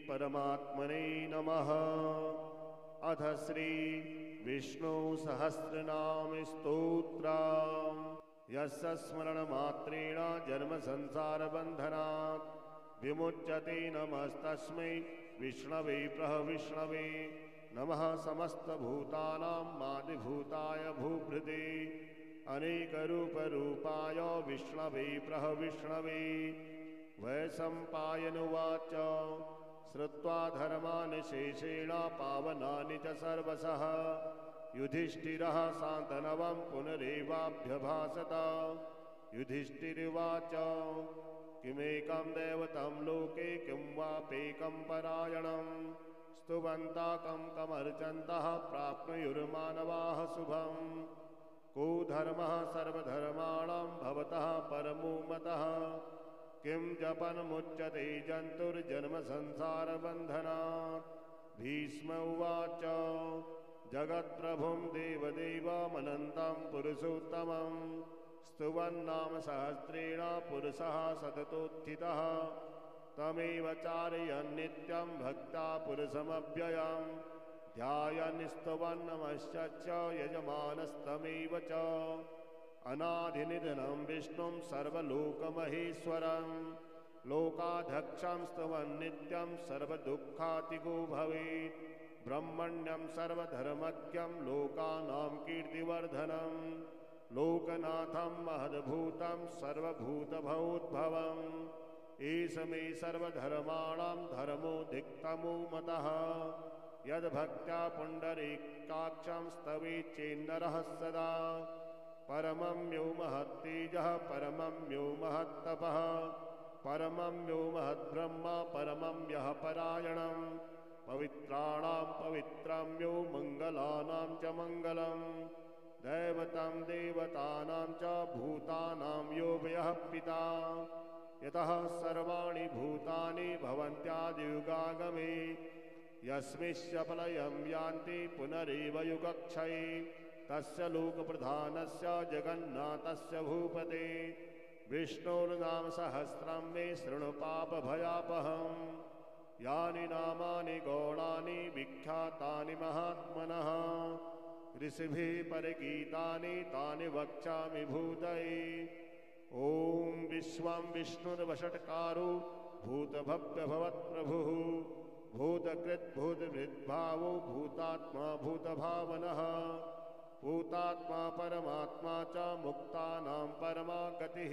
परमात्मने नमः। अथ श्री विष्णु सहस्रनाम स्तोत्रम्। यस्य स्मरणमात्रेण जन्म संसार बन्धनात् विमुच्यते नमस्तस्मै विष्णवे प्रविष्णवे नमः। समस्तभूतानां आदिभूताय भूभृते अनेकरूपरूपाय विष्णवे प्रविष्णवे। वैशम्पायनुवाच श्रुत्वा धर्मान् शेषेण पावनानि च सर्वशः युधिष्ठिरः शान्तनवं पुनरेवाभ्यभाषत। युधिष्ठिरुवाच किमेकं दैवतं लोके किं वाप्येकं परायणं स्तुवन्ताकं कमर्चन्तः प्राप्नुयुर्मानवाः शुभं। को धर्मः सर्वधर्माणां भवतः परमो मतः किं जपन्मुच्यते जन्तुर्जन्म संसारबन्धनात्। भीष्म उवाच जगत्प्रभुं देवदेवमनन्तं पुरुषोत्तमं स्तुवन्नाम सहस्रेण पुरुषः सततोत्थितः। तमेव चारयन् नित्यं भक्ता पुरुषमव्ययं ध्यायन् स्तुवन्नमश्च यजमानस्तमेव च। अनादिनिधनं विष्णुं सर्वलोकमहेश्वरं लोकाध्यक्षं स्तवन् नित्यं सर्वदुःखातिगो भवेत्। ब्रह्मण्यं सर्वधर्मज्ञं लोकानां कीर्तिवर्धनं लोकनाथं महद्भूतं सर्वभूतभवोद्भवम्। एष मे सर्वधर्माणां धर्मोऽधिकतमो मतः यद्भक्त्या पुण्डरीकाक्षं स्तवेत् चेन्नरः सदा। परमं यो महत्तेजः परमं यो महत्तपः परमं यो महद्ब्रह्म परमं यः परायणं पवित्राणां पवित्रं यो मङ्गलानां च मङ्गलं दैवतं देवतानां च भूतानां यो व्यः पिता। यतः सर्वाणि भूतानि भवन्त्यादियुगागमे यस्मिंश्च प्रलयं यान्ति पुनरेव युगक्षये तस्य लोकप्रधानस्य जगन्नाथस्य भूपते विष्णोर्नाम सहस्रं मे शृणु पापभयापहम्। यानि नामानि गौणानि विख्यातानि महात्मनः ऋषिभिः परिगीतानि तानि वक्ष्यामि भूतये। ॐ विश्वं विष्णुर्वषट्कारो भूतभव्यभवत्प्रभुः भूतकृत् भूतभृद्भावो भूतात्मा भूतभावनः भूतात्मा परमात्मा च मुक्तानां परमा गतिः।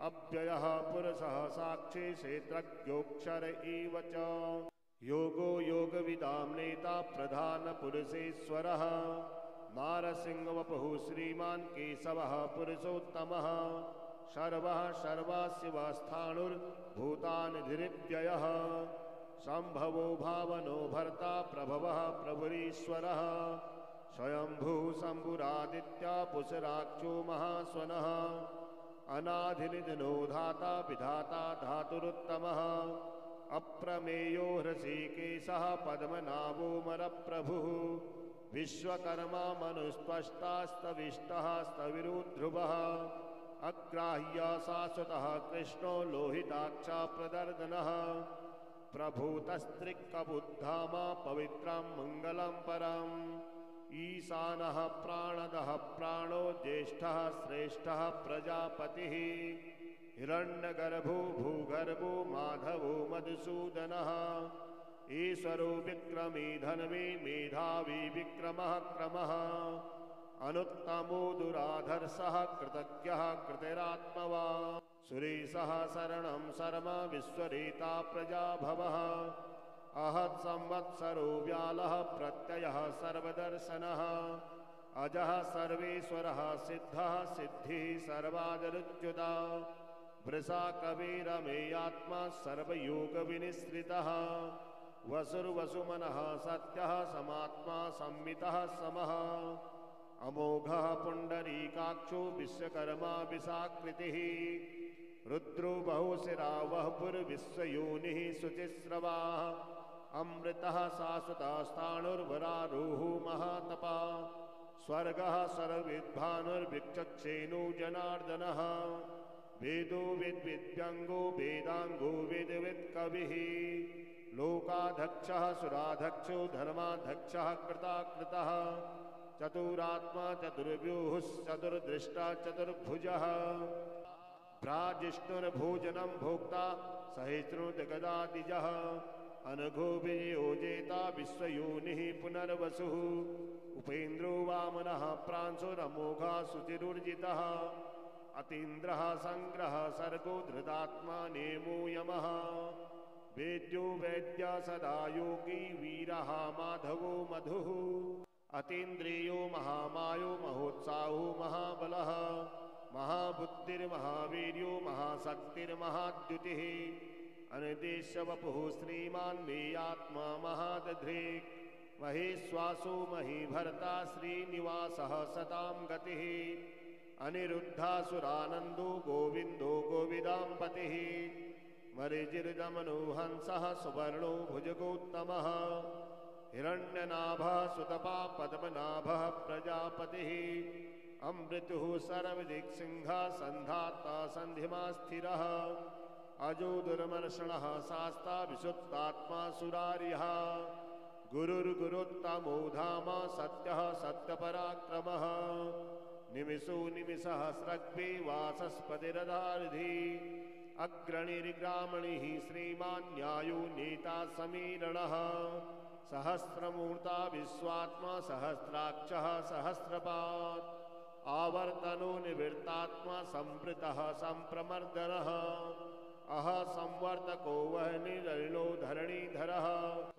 अव्ययः पुरुषः साक्षी क्षेत्रज्ञोऽक्षर एव च योगो योगविदां नेता प्रधानपुरुषेश्वरः नारसिंहवपुः श्रीमान् केशवः पुरुषोत्तमः सर्वः सर्वास्यवस्थाणुर्भूतानिधिरिव्ययः सम्भवो भावनो भर्ता प्रभवः प्रभुरीश्वरः स्वयंभू शम्भुरादित्या पुषराक्षो महास्वनः अनाधिनिधनो धाता विधाता धातुरुत्तमः अप्रमेयो हृषीकेशः पद्मनाभोऽमरप्रभुः विश्वकर्मा मनुस्त्वष्टास्तविष्टः स्तविरुध्रुवः अग्राह्य शाश्वतः कृष्णो लोहिताक्षा प्रदर्दनः प्रभूतस्त्रिक्कबुद्धामा पवित्रं मङ्गलं परम् ईशानः प्राणदः प्राणो ज्येष्ठः श्रेष्ठः प्रजापतिः हिरण्यगर्भो भूगर्भो माधवो मधुसूदनः ईश्वरो विक्रमी धन्वी मेधावी विक्रमः क्रमः अनुत्तमो दुराधर्षः कृतज्ञः कृतिरात्मवान् सुरेशः शरणं शर्म विश्वरेता प्रजाभवः अहत् संवत्सरो व्यालः प्रत्ययः सर्वदर्शनः अजः सर्वेश्वरः सिद्धः सिद्धिः सर्वादरुच्युता वृषा कविरमेयात्मा सर्वयोगविनिश्रितः वसुर्वसुमनः सत्यः समात्मा संमितः समः अमोघः पुण्डरीकाक्षो विश्वकर्मा विशाकृतिः रुद्रो बहुशिरा वहपुर्विश्वयोनिः शुचिस्रवाः अमृतः शाश्वतस्ताणुर्वरारोहो महातपा स्वर्गः सर्वविद्भानुर्विचक्षेणो जनार्दनः वेदो विद्विद्व्यङ्गो वेदाङ्गो विद्वित्कविः लोकाध्यक्षः सुराध्यक्षो धर्माध्यक्षः कृताकृतः चतुरात्मा चतुर्व्यूः चतुर्दृष्टा चतुर्भुजः भ्राजिष्णुर्भोजनं भोक्ता सहिष्णुर्गदादिजः अनघो वियोजेता विश्वयोनिः पुनर्वसुः उपेन्द्रो वामनः प्रांशुरमोघा शुचिरुर्जितः अतीन्द्रः संग्रह सर्गो धृतात्मा नेमो यमः वेद्यो वैद्य सदा योगी वीरः माधवो मधुः अतीन्द्रियो महामायो महोत्साहो महाबलः महाबुद्धिर्महावीर्यो महाशक्तिर्महाद्युतिः अनिर्देश्यवपुः श्रीमान् मे आत्मा महादधृक् महेश्वासो महीभर्ता श्रीनिवासः सतां गतिः अनिरुद्धासुरानन्दो गोविन्दो गोविदाम्पतिः मरीचिर्दमनो हंसः सुवर्णो भुजगोत्तमः हिरण्यनाभः सुतपा पद्मनाभः प्रजापतिः अमृतुः सर्वदिक्सिंहः सन्धाता सन्धिमा स्थिरः अजो दुर्मर्षणः शास्ता विशुद्धात्मा सुरार्यः गुरुर्गुरुत्तमो धाम सत्यः सत्यपराक्रमः निमिषो निमिषसहस्रग्भे वाचस्पतिरधारधि अग्रणिर्ग्रामणिः श्रीमान् न्यायो नेता समीरणः सहस्रमूर्ता विश्वात्मा सहस्राक्षः सहस्रपात् आवर्तनो निवृत्तात्मा संवृतः संप्रमर्दनः अह संवर्तको वह्निरलो धरणीधरः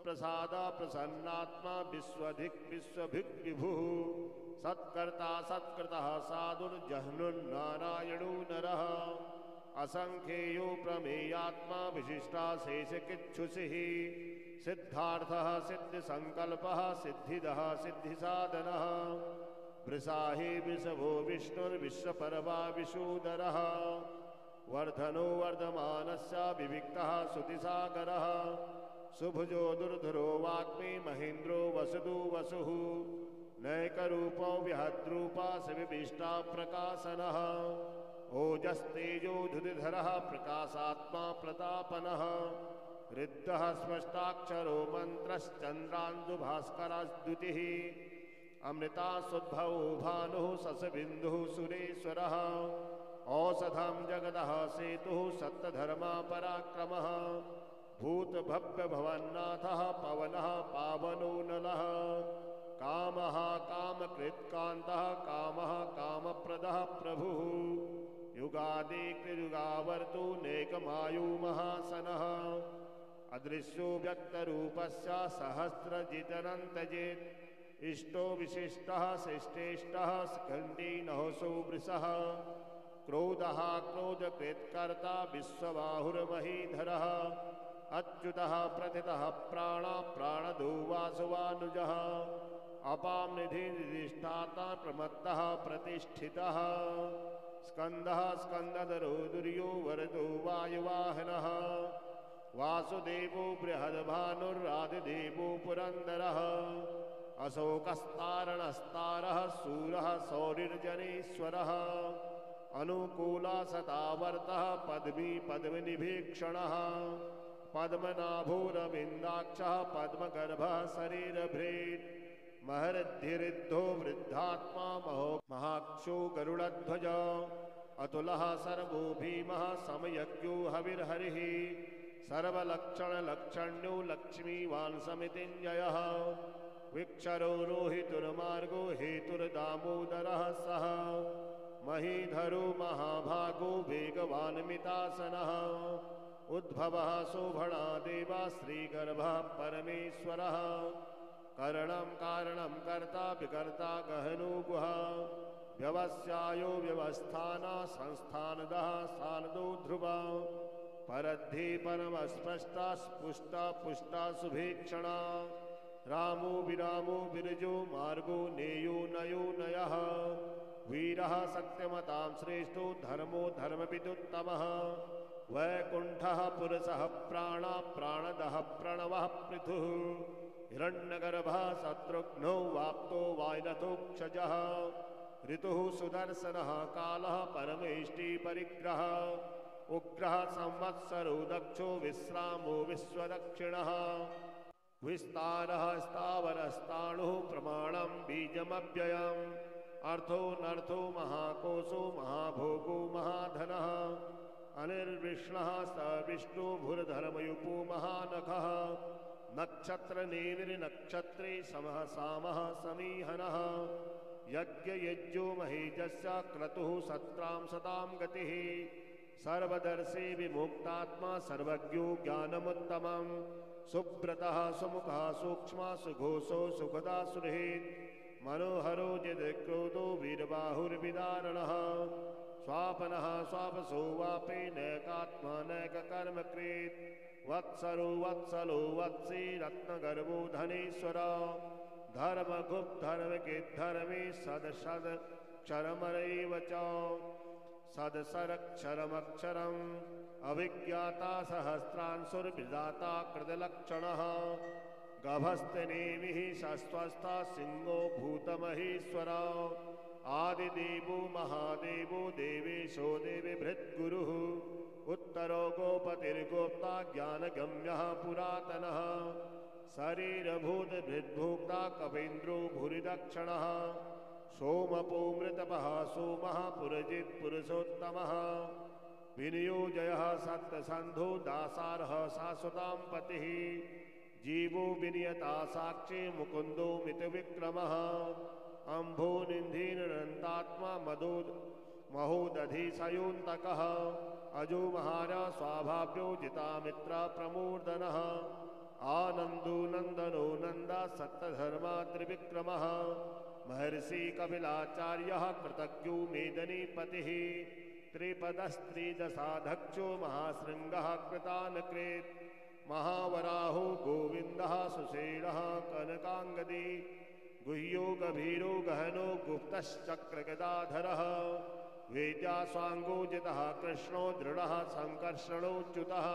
प्रसादा प्रसन्नात्मा विश्वधिक् विश्वभिक् विभुः सत्कर्ता सत्कृतः साधुर्जह्नुर्नारायणो नरः असंख्येयो प्रमेयात्मा विशिष्टाशेषकिच्छुषिः सिद्धार्थः सिद्धिसंकल्पः सिद्धिदः सिद्धिसाधनः वृषाहि वृषभो विष्णुर्विश्वपरवा विशूदरः वर्धनो वर्धमानस्य विविक्तः श्रुतिसागरः सुभुजो दुर्धरो वाग्मी महेन्द्रो वसुदु वसुः नैकरूपो विहद्रूपा सविभिष्टा प्रकाशनः ओजस्तेजो धुतिधरः प्रकाशात्मा प्रतापनः ऋद्धः स्पष्टाक्षरो मन्त्रश्चन्द्रान्दुभास्करद्युतिः अमृतासुद्भवो भानुः ससबिन्दुः सुरेश्वरः औषधं जगतः सेतुः सत्यधर्मा पराक्रमः भूतभव्यभवन्नाथः पवनः पावनो नलः कामः कामकृत्कान्तः कामः कामप्रदः प्रभुः युगादिकृयुगावर्तो नेकमायु महासनः अदृश्यो व्यक्तरूपस्य सहस्रजितनन्तजित् इष्टो विशिष्टः शिष्टेष्टः स्कन्धी नहसो वृषः क्रोधः क्रोधकृत्कर्ता विश्वबाहुर्महीधरः अच्युतः प्रथितः प्राणा प्राणदो वासुवानुजः अपां निधिष्ठाता प्रमत्तः प्रतिष्ठितः स्कन्दः स्कन्दधरो दुर्यो वरदो वायुवाहनः वासुदेवो बृहद्भानुरादिदेवो पुरन्दरः अशोकस्तारणस्तारः शूरः सौरिर्जनेश्वरः अनुकूला सतावर्तः पद्मी पद्मनिभीक्षणः पद्मनाभोरविन्दाक्षः पद्मगर्भः शरीरभृत् महर्धिरिद्धो वृद्धात्मा महाक्षो गरुडध्वज अतुलः सर्वो भीमः समयज्ञो हविर्हरिः सर्वलक्षणलक्षण्यो लक्ष्मीवान् समितिञ्जयः विक्षरो रोहितुर्मार्गो हेतुर्दामोदरः सः महीधरो महाभागो वेगवान् मितासनः उद्भवः शोभणा देवा श्रीगर्भः परमेश्वरः करणं कारणं कर्ता विकर्ता गहनो गुहा व्यवस्यायो व्यवस्थाना संस्थानदः स्थानदो ध्रुवा परद्धि परमस्पष्टा स्पुष्टा पुष्टा सुभीक्षणा रामो विरामो विरजो मार्गो नेयो नयो नयः वीरः सत्यमतां श्रेष्ठो धर्मो धर्मविदुत्तमः वैकुण्ठः पुरुषः प्राणा प्राणदः प्रणवः पृथुः हिरण्यगर्भः शत्रुघ्नो वाप्तो उग्रः संवत्सरो दक्षो विश्रामो विश्वदक्षिणः विस्तारः स्थावरस्ताणुः प्रमाणं बीजमव्ययम् अर्थो नर्थो महाकोशो महाभोगो महाधनः अनिर्विष्णः स विष्णुभुर्धर्मयुपो महानखः नक्षत्रनेमिर्नक्षत्रे समः सामः समीहनः यज्ञयज्ञो महीजस्य क्रतुः सत्रां सतां गतिः सर्वदर्शी विमुक्तात्मा सर्वज्ञो ज्ञानमुत्तमम् सुब्रतः सुमुखः सूक्ष्मः सुघोषो सुखदा सुहृत् मनोहरो जिदक्रोधो वीरबाहुर्विदारणः स्वापनः स्वापसो वापे नैकात्मा नैककर्मकृत् वत्सरो वत्सलो वत्सी रत्नगर्भो धनेश्वर धर्मगुप्तधर्मकिद्धर्मे सदसद क्षरमरैव च सदसरक्षरमक्षरम् अभिज्ञाता सहस्रांशुर्विदाता कृतलक्षणः गभस्तनेमिः सस्वस्था सिंहो भूतमहेश्वर आदिदेवो महादेवो देवेशो देवीभृद्गुरुः उत्तरो गोपतिर्गोप्ता ज्ञानगम्यः पुरातनः शरीरभूतभृद्भोक्ता कवीन्द्रो भूरिदक्षिणः सोमपो मृतपः सोमः पुरजित् पुरुषोत्तमः विनियोजयः सत्यसन्धो दासारः शाश्वतां पतिः जीवो विनियता साक्षी मुकुन्दो मितविक्रमः अम्भो निन्धीनन्तात्मा महोदधिशयोऽन्तकः अजो महारा स्वाभाव्यो जितामित्र प्रमूर्धनः आनन्दो नन्दनो नन्दा सत्यधर्मा त्रिविक्रमः महर्षि कपिलाचार्यः कृतज्ञो मेदनीपतिः त्रिपदस्त्रिदशाध्यक्षो महाशृङ्गः कृतानकृत् महावराहो गोविन्दः सुषेणः कनकाङ्गदी गुह्यो गभीरो गहनो गुप्तश्चक्रगदाधरः वेद्यास्वाङ्गो जितः कृष्णो दृढः सङ्कर्षणोच्युतः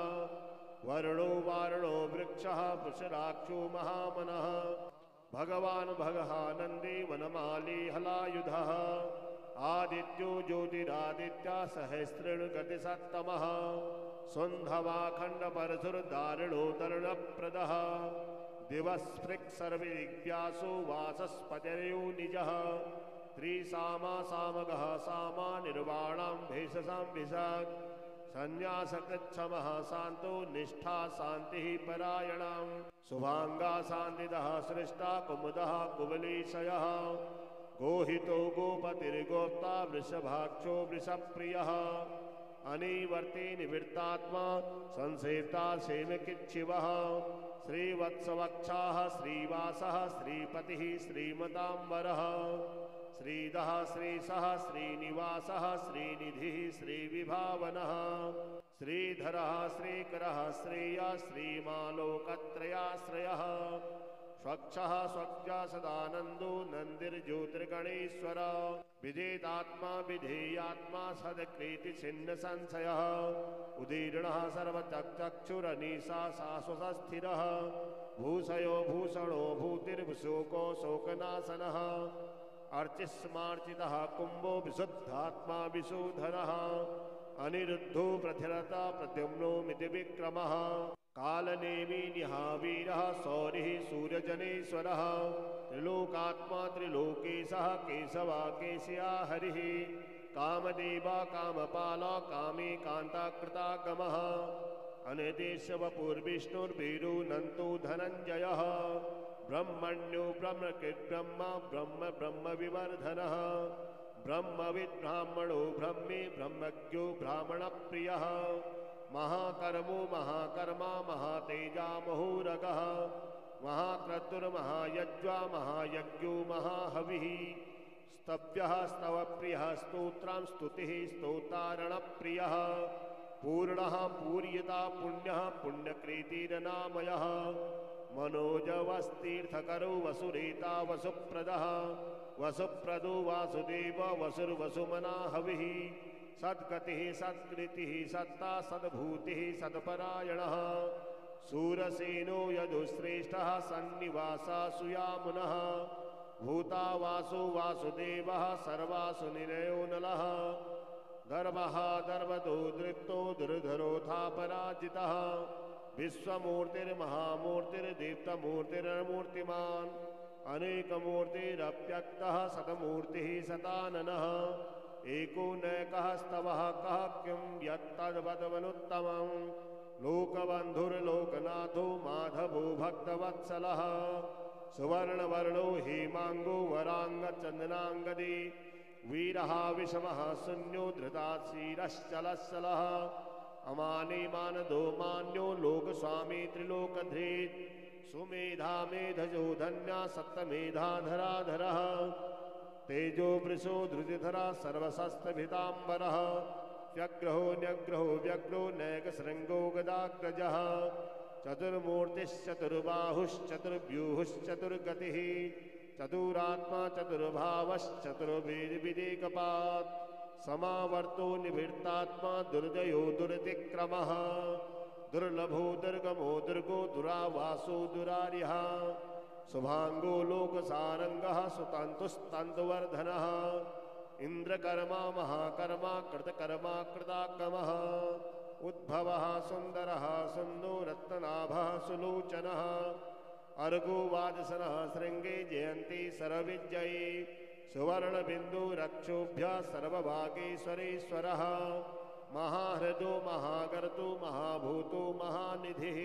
वर्णो वारणो वृक्षः पुषराक्षो महामनः भगवान् भगहानन्दे वनमाली हलायुधः आदित्यो ज्योतिरादित्या सहस्रेणुगतिसत्तमः सुन्धवाखण्डपरशुर्दारिणो तरुणप्रदः दिवस्पृक्सर्वदिव्यासो वाचस्पतिर्यो निजः त्रिसामा सामगः सामा निर्वाणां भेषसां विशात् संन्यासकृच्छमः शान्तो निष्ठा शान्तिः परायणां शुभाङ्गा शान्तिदः सृष्टा कुमुदः कुवलीशयः गोहितो गोपतिर्गोप्ता वृषभाक्षो वृषप्रियः अनिवर्ति निवृत्तात्मा संसेव्ता सेवकिच्छिवः श्रीवत्सवक्षाः श्रीवासः श्रीपतिः श्रीमताम्बरः श्रीदः श्रीशः श्रीनिवासः श्रीनिधिः श्रीविभावनः श्रीधरः श्रीकरः श्रेयः श्रीमालोकत्रयाश्रयः स्वक्षः स्वज्ञा सदानन्दो नन्दिर्ज्योतिर्गणेश्वर विजेतात्मा विधेयात्मा सदकृति छिन्न संशयः उदीर्णः सर्वचक्षुरनीशा शाश्वतस्थिरः भूषयो भूषणो भूतिर्भुशोको शोकनाशनः अर्चिस्मार्चितः कुम्भो विशुद्धात्मा विशोधनः अनिरुद्धो प्रथिरता प्रद्युम्नो मिति विक्रमः कालनेमी निहावीरः सौरिः सूर्यजनेश्वरः त्रिलोकात्मा त्रिलोकेशः केशवा केशया हरिः कामदेवा कामपाला कामी कान्ताकृतागमः अनिदेशवपुर्विष्णुर्वीरो नन्तो धनञ्जयः ब्रह्मण्यो ब्रह्मकृद्ब्रह्मा ब्रह्म ब्रह्मविवर्धनः ब्रह्मविद् ब्राह्मणो ब्रह्मे ब्रह्मज्ञो ब्राह्मणप्रियः महाकर्मो महाकर्मा महातेजा महोरगः महाक्रतुर्महायज्वा महायज्ञो महाहविः स्तव्यः स्तवप्रियः स्तोत्रां स्तुतिः स्तोतारणप्रियः पूर्णः पूर्यता पुण्यः पुण्यकृतिरनामयः मनोजवस्तीर्थकरो वसुरेता वसुप्रदः वसुप्रदो वासुदेव वसुर्वसुमना हविः सद्गतिः सत्कृतिः सत्ता सद्भूतिः सत्परायणः सूरसेनो यदुश्रेष्ठः सन्निवासा सुयामुनः भूतावासो वासुदेवः सर्वासु निलयो नलः दर्भः दर्वतो दृप्तो दुर्धरोऽथापराजितः विश्वमूर्तिर्महामूर्तिर्दीप्तमूर्तिरमूर्तिमान् अनेकमूर्तिरप्यक्तः सतमूर्तिः सताननः एको नैकः स्तवः कः किं यत्तद्वदवनुत्तमं लोकबन्धुर्लोकनाथो माधवो भक्तवत्सलः सुवर्णवर्णो हेमाङ्गो वराङ्गचन्दनाङ्गदी वीरः विषमः शून्यो धृताशीरश्चलश्चलः अमानी मानदो मान्यो लोकस्वामी त्रिलोकधृत् सुमेधा मेधजो धन्या सप्तमेधाधराधरः तेजो वृषो धृतिधरा सर्वशस्त्रभिताम्बरः व्यग्रहो न्यग्रहो व्यग्रो नैकशृङ्गो गदाग्रजः चतुर्मूर्तिश्चतुर्बाहुश्चतुर्व्यूहुश्चतुर्गतिः चतुरात्मा चतुर्भावश्चतुर्वेदिविदेकपात् समावर्तो निवृत्तात्मा दुर्जयो दुरतिक्रमः दुर्लभो दुर्गमो दुर्गो दुरावासो दुरार्यः शुभांगो लोकसारंगः सुतन्तुस्तन्तुवर्धनः इंद्रकर्मा महाकर्मा कृतकर्मा कृताकमः उद्भवः सुन्दरः सुन्दो रत्ननाभः सुलोचनः अर्गो वाजसनः शृंगे जयन्ती सर्वविजयी सुवर्णबिन्दु रक्षोभ्यः सर्वभागेश्वरेश्वरः महाहृदो महागर्तो महाभूतो महानिधिः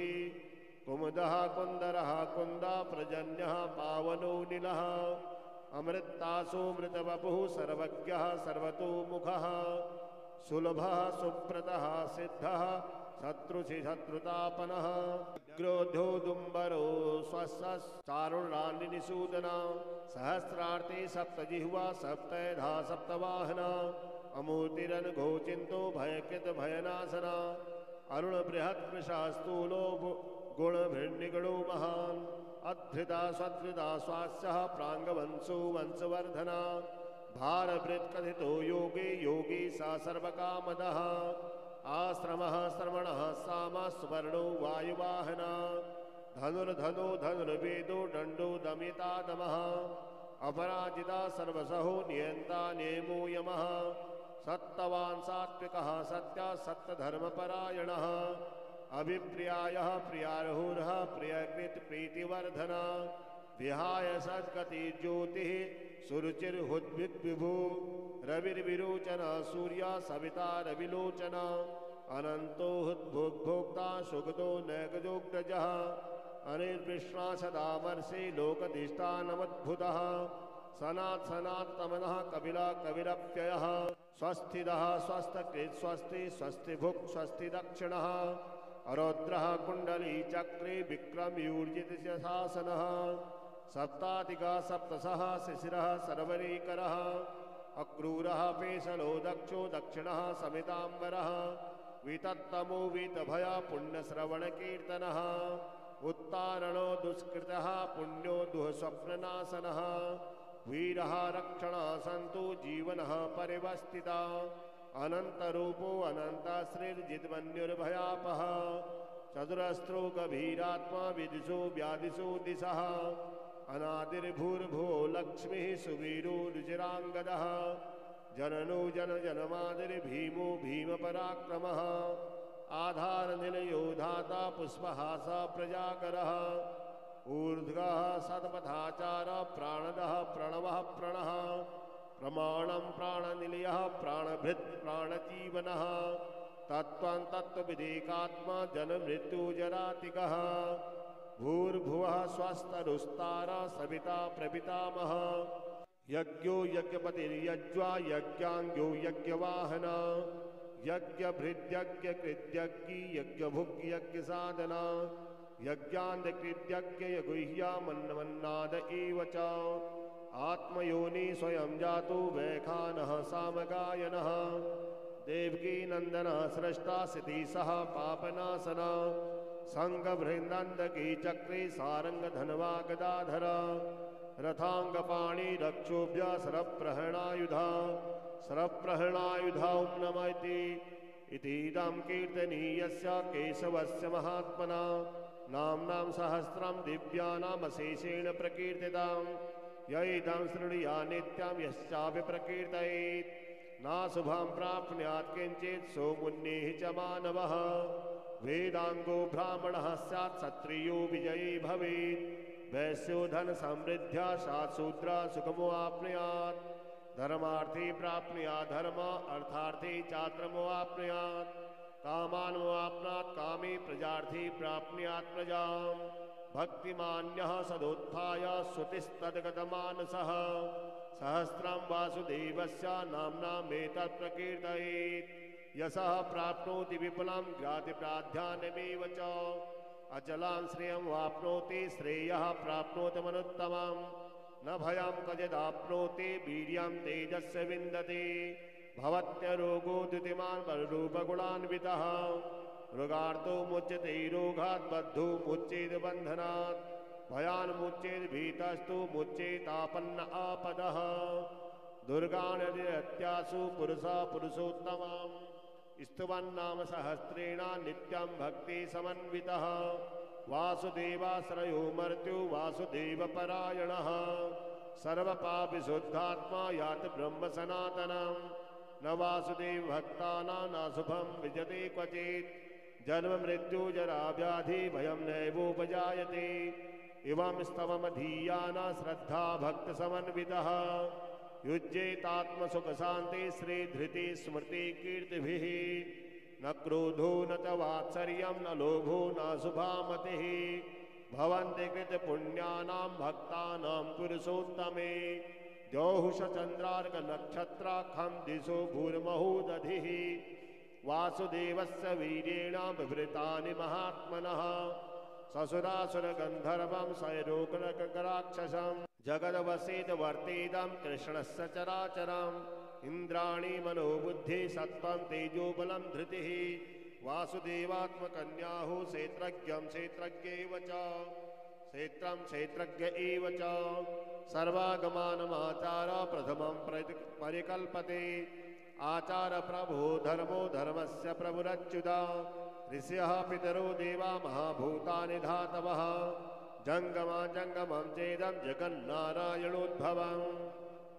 कुमुदः कुन्दरः कुन्दा प्रजन्यः पावनो नीलः अमृतासो मृतवपुः सर्वज्ञः सर्वतोमुखः सुलभः सुप्रतः सिद्धः शत्रुतापनः क्रोधो दुम्बरो स्वस्चारुणानिसूदना सहस्रार्थे सप्तजिह्वा सप्तधा सप्तवाहना अमूर्तिरनघोचिन्तो भयकृत भयनाशना अरुण बृहत् वृषास्तूलो गुणभृन्निगणो महान् अधृता स्वधृता स्वास्यः प्राङ्गवंशो वंशवर्धना भारभृत्कथितो योगे योगी सा सर्वकामदः आश्रमः श्रवणः सामा सुवर्णो वायुवाहना धनुर्धनो धनुर्वेदो दण्डो दमिता दमः अपराजिता सर्वसहो नियन्ता नेमो यमः सत्तवान् सात्विकः सत्या सत्यधर्मपरायणः अभिप्रियायः प्रियार्हुरः प्रियकृत प्रीतिवर्धना विहाय सद्गति ज्योतिः सुरुचिर्हुद्विद्विभु रविर्विरोचन सूर्या सविता रविलोचना अनन्तो हुद्भुग्भोक्ता सुगतो नैगजोग्रजः अनिर्विश्वा सदा वर्षे लोकधिष्ठानमद्भुतः सनात्तमनः कपिला कविरप्ययः स्वस्थिदः स्वस्थकृत् स्वस्ति स्वस्तिभुक् स्वस्ति दक्षिणः अरौद्रः कुण्डली चक्रे विक्रमयूर्जित शासनः सप्तातिका सप्तशः शिशिरः सर्वरीकरः अक्रूरः पेशलो दक्षो दक्षिणः समिताम्बरः वितत्तमो वीतभया पुण्यश्रवणकीर्तनः उत्तारणो दुष्कृतः पुण्यो दुःस्वप्ननाशनः वीरः रक्षणः सन्तु जीवनः परिवस्थिता अनन्तरूपो अनन्तश्रीर्जिद्मन्युर्भयापः चतुरस्रो गभीरात्मा विदिशो व्यादिशो दिशः अनादिर्भूर्भुवो लक्ष्मीः सुवीरो रुचिराङ्गदः जननो जनजनमादिर्भीमो भीमपराक्रमः आधारनिलयो धाता पुष्पहासः प्रजाकरः ऊर्ध्वः सत्पथाचारः प्राणदः प्रणवः प्रणः प्रमाणं प्राणनिलयः प्राणभृत् प्राणजीवनः तत्त्वं तत्त्वविदेकात्मा जन्ममृत्युजरातिकः भूर्भुवः स्वस्तरुस्तारा सविता प्रपितामहः यज्ञो यज्ञपतिर्यज्वा यज्ञाङ्गो यज्ञवाहना यज्ञभृद्यज्ञकृत्यज्ञी यज्ञभुग्यज्ञसाधना यज्ञान्तकृत्यज्ञयगुह्या मन्वन्नाद एव च आत्मयोनि स्वयं जातो वैखानः सामगायनः देवकी नन्दनः स्रष्टा सितिसः पापनाशना संगभृन्दकी चक्रे सारंगधनवा गदाधरा रथांगपाणि रक्षोभ्य सरप्रहणायुधा सरप्रहणायुधा ओं नमः इतीदं कीर्तनीयस्य केशवस्य महात्मना नाम्नां सहस्रं दिव्यानामशेषेण प्रकीर्तितां य इदं शृणुया नित्यं यश्चापि प्रकीर्तयेत् नाशुभं प्राप्नुयात् किञ्चित् सोमुन्निः च मानवः वेदांगो ब्राह्मणः स्यात् क्षत्रियो विजयी भवेत् वैश्यो धन समृद्ध्या सात् शूद्र सुखमो आप्नुयात् धर्मार्थी प्राप्नुयात् धर्म अर्थार्थी चात्रमो आप्नुयात् कामानमो आप्नुयात् कामी प्रजार्थी प्राप्नुयात् प्रजाम् भक्तिमान्यः सदोत्थाय श्रुतिस्तद्गतमानसः सहस्रं वासुदेवस्य नाम्नामेतत् प्रकीर्तयेत् यशः प्राप्नोति विपुलं ज्ञातिप्राध्यानमेव च अचलां श्रियं वाप्नोति श्रेयः प्राप्नोति मनुत्तमं न भयं क्वचिदाप्नोति वीर्यं तेजस्य विन्दति भवत्यरोगो द्युतिमान् बलरूपगुणान्वितः रोगार्तो मुच्यते रोगात् बद्धो मुच्येत बन्धनात् भयान्मुच्येत भीतस्तु मुच्येतापन्न आपदः दुर्गानद्यासु पुरुषा पुरुषोत्तमम् स्तुवन्नाम सहस्रेण नित्यं भक्ति समन्वितः वासुदेवाश्रयो मर्त्यो वासुदेवपरायणः सर्वपापविशुद्धात्मा याति ब्रह्म सनातनम् न वासुदेव भक्तानां नाशुभं विजते क्वचित् जन्म मृत्यु जरा व्याधि भयं नैवोपजायते इवं स्तवमधीयाना श्रद्धा भक्त समन्वितः युज्येतात्मसुखशान्ति श्रीधृति स्मृति कीर्तिभिः न क्रोधो न च वात्सर्यं न लोभो न शुभामतिः भवन्ति कृतपुण्यानां भक्तानां पुरुषोत्तमे द्यौहुषचन्द्रार्कनक्षत्राखं दिशो भूर्महूदधिः वासुदेवस्य वीर्येण बिभृतानि महात्मनः ससुरासुरगन्धर्वं सैरोकराक्षसं जगदवसेत वर्तेदं कृष्णस्य चराचरम् इन्द्राणि मनोबुद्धि सत्त्वं तेजोबलं धृतिः वासुदेवात्मकन्याहु क्षेत्रज्ञं क्षेत्रज्ञैव च क्षेत्रं क्षेत्रज्ञ एव च सर्वागमानमाचार प्रथमं परिकल्पते आचार प्रभो धर्मो धर्मस्य प्रभुरच्युता ऋषयः पितरो देवा महाभूतानि धातवः जंगमा जंगमं चेदं जगन्नारायणोद्भवं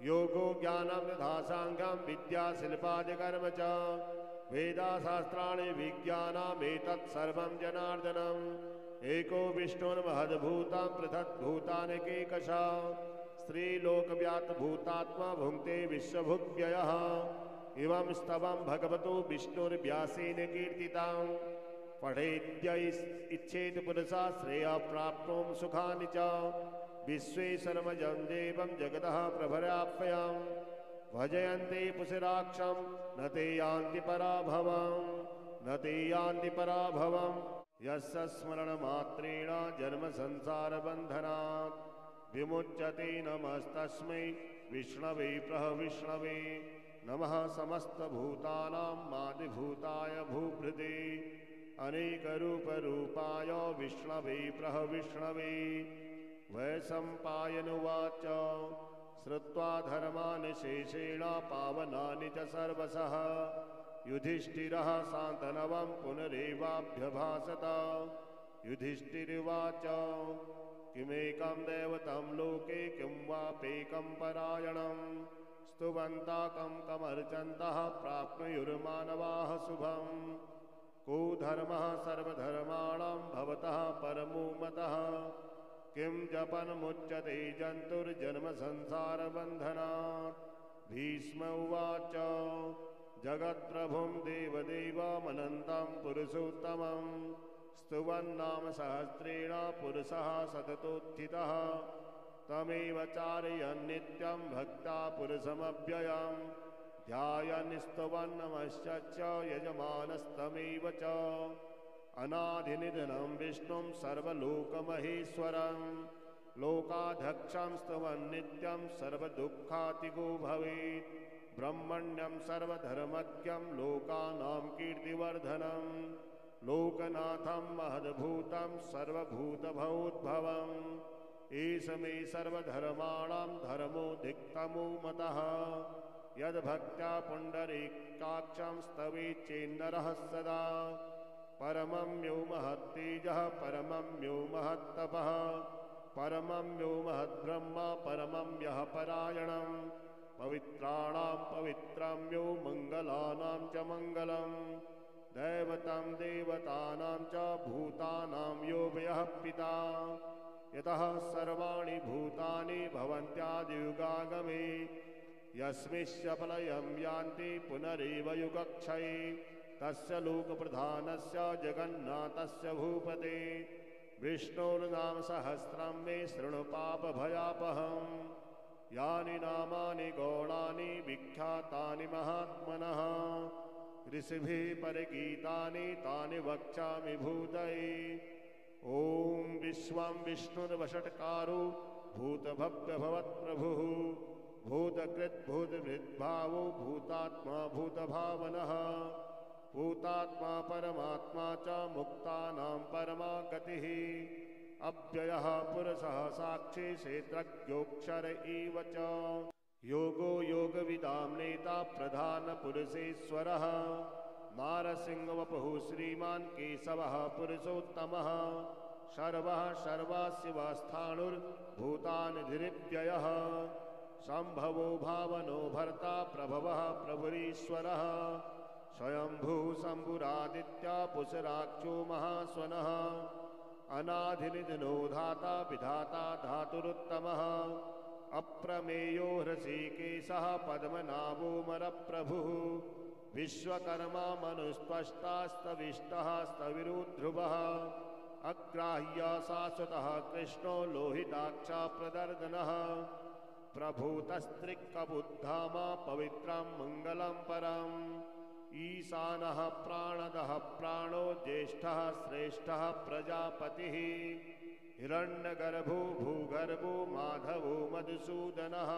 योगो ज्ञानं तथा सांख्यं विद्या शिल्पादिकर्म च वेदाशास्त्राणि विज्ञानमेतत् सर्वं जनार्दनम् एको विष्णुर्महद्भूतं पृथग्भूतानेकैकशः स्त्रीलोकव्याप्तभूतात्मा भुङ्क्ते विश्वभुग्व्ययः इवं स्तवं भगवतो विष्णुर्व्यासेन कीर्तितं पठेद्य इच्छेत पुरुषा श्रेयः प्राप्तुं सुखानि च विश्वेश्वरमजं देवं जगतः प्रभराप्ययं भजयन्ते पुषराक्षं न ते यान्ति पराभवं न ते यान्ति पराभवं यस्य स्मरणमात्रेण जन्मसंसारबन्धनात् विमुच्यते नमस्तस्मै विष्णवे प्रविष्णवे नमः समस्तभूतानां मादिभूताय भूभृते अनेकरूपरूपाय विष्णवे प्रविष्णवे वैशम्पायनुवाच श्रुत्वा धर्मान् शेषेण पावनानि च सर्वशः युधिष्ठिरः शान्तनवं पुनरेवाभ्यभाषत युधिष्ठिरुवाच किमेकं दैवतं लोके किं वापेकं परायणं स्तुवन्ताकं कमर्चन्तः प्राप्नुयुर्मानवाः शुभम् को धर्मः सर्वधर्माणां भवतः परमो मतः किं जपन्मुच्यते जन्तुर्जन्मसंसारबन्धनात् भीष्म उवाच जगत्प्रभुं देवदेवमनन्तं पुरुषोत्तमं स्तुवन्नाम सहस्रेण पुरुषः सततोत्थितः तमेव चारयन् नित्यं भक्ता पुरुषमव्ययं ध्यायन् स्तुवन्नमश्च यजमानस्तमेव च अनादिनिधनं विष्णुं सर्वलोकमहेश्वरं लोकाध्यक्षं स्तवन् नित्यं सर्वदुःखातिगो भवेत् ब्रह्मण्यं सर्वधर्मज्ञं लोकानां कीर्तिवर्धनं लोकनाथं महद्भूतं सर्वभूतभवोद्भवम् एष मे सर्वधर्माणां धर्मोऽधिकतमो मतः यद्भक्त्या पुण्डरीकाक्षं स्तवेच्चेन्नरः सदा परमं यो महत्तेजः परमं यो महत्तपः परमं यो महद्ब्रह्म परमं यः परायणं पवित्राणां पवित्रम्यो मङ्गलानां च मङ्गलम् दैवतं देवतानां च भूतानां यो व्ययः पिता यतः सर्वाणि भूतानि भवन्त्यादियुगागमे यस्मिश्च प्रलयं यान्ति पुनरेव युगक्षये तस्य लोकप्रधानस्य जगन्नाथस्य भूपते विष्णोर्नाम सहस्रं मे शृणु पापभयापहम् यानि नामानि गौणानि विख्यातानि महात्मनः ऋषिभिः परिगीतानि तानि वक्ष्यामि भूतये ॐ विश्वं विष्णुर्वषट्कारो भूतभव्यभवत्प्रभुः भूतकृद्भूतभृद्भावो भूतात्मा भूतभावनः भूतात्मा परमात्मा च मुक्तानां परमा गतिः अव्ययः पुरुषः साक्षी क्षेत्रज्ञोऽक्षर एव च योगो योगविदां नेता प्रधानपुरुषेश्वरः नारसिंहवपुः श्रीमान् केशवः पुरुषोत्तमः सर्वः सर्वास्यवस्थाणुर्भूतानिधिरिव्ययः सम्भवो भावनो भर्ता प्रभवः प्रभुरीश्वरः स्वयंभू शम्भुरादित्या पुषराक्षो महास्वनः अनाधिनिधनो धाता विधाता धातुरुत्तमः अप्रमेयो हृषीकेशः पद्मनाभोऽमरप्रभुः विश्वकर्मा मनुस्त्वष्टास्तविष्टः स्तविरुध्रुवः अग्राह्य शाश्वतः कृष्णो लोहिताक्षा प्रदर्दनः प्रभूतस्त्रिक्कबुद्धामा पवित्रं मङ्गलं परम् ईशानः प्राणदः प्राणो ज्येष्ठः श्रेष्ठः प्रजापतिः हिरण्यगर्भो भूगर्भो माधवो मधुसूदनः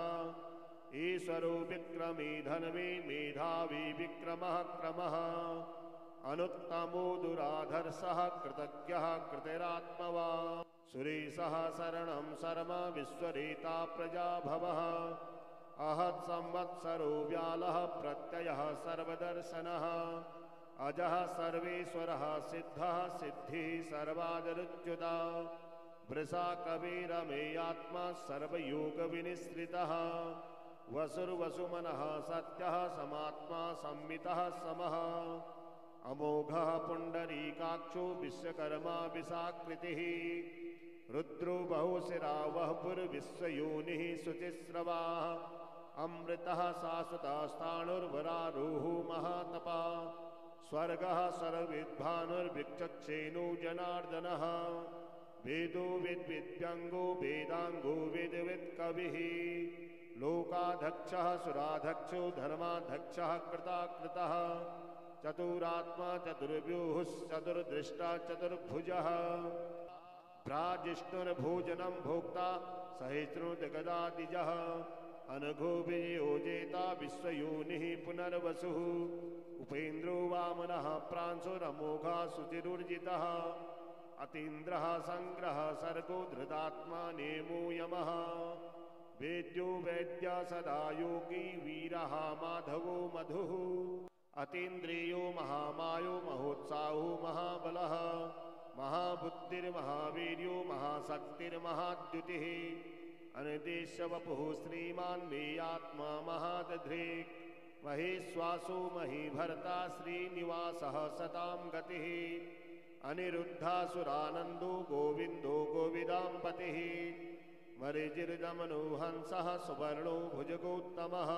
ईश्वरो विक्रमी धन्वी मेधावी विक्रमः क्रमः अनुत्तमो दुराधर्षः कृतज्ञः कृतिरात्मवान् सुरेशः शरणं शर्म विश्वरेता प्रजाभवः अहत् संवत्सरो व्यालः प्रत्ययः सर्वदर्शनः अजः सर्वेश्वरः सिद्धः सिद्धिः सर्वादरुच्युता वृषा कविरमेयात्मा सर्वयोगविनिश्रितः वसुर्वसुमनः सत्यः समात्मा संमितः समः अमोघः पुण्डरीकाक्षो विश्वकर्मा विशाकृतिः रुद्रो बहुशिरा वह्पुर्विश्वयोनिः शुचिस्रवाः अमृतः शाश्वतस्ताणुर्वरारोहो महातपा स्वर्गः सर्वविद्भानुर्विचक्षेणो जनार्दनः वेदो विद्विद्व्यङ्गो वेदाङ्गो विद्वित्कविः लोकाध्यक्षः सुराध्यक्षो धर्माध्यक्षः कृताकृतः चतुरात्मा चतुर्व्यूहश्चतुर्दृष्टा चतुर्भुजः भ्राजिष्णुर्भोजनं भोक्ता सहिष्णुर्गदादिजः अनघो वियोजेता विश्वयोनिः पुनर्वसुः उपेन्द्रो वामनः प्रांशुरमोघा शुचिरुर्जितः अतीन्द्रः सङ्ग्रहः सर्गो धृतात्मा नेमो यमः वेद्यो वैद्य सदा योगी वीरः माधवो मधुः अतीन्द्रियो महामायो महोत्साहो महाबलः महाबुद्धिर्महावीर्यो महाशक्तिर्महाद्युतिः अनिर्देश्यवपुः श्रीमान् मे आत्मा महादधृक् महेश्वासो महीभर्ता श्रीनिवासः सतां गतिः अनिरुद्धासुरानन्दो गोविन्दो गोविदाम्पतिः मरीचिर्दमनो हंसः सुवर्णो भुजगोत्तमः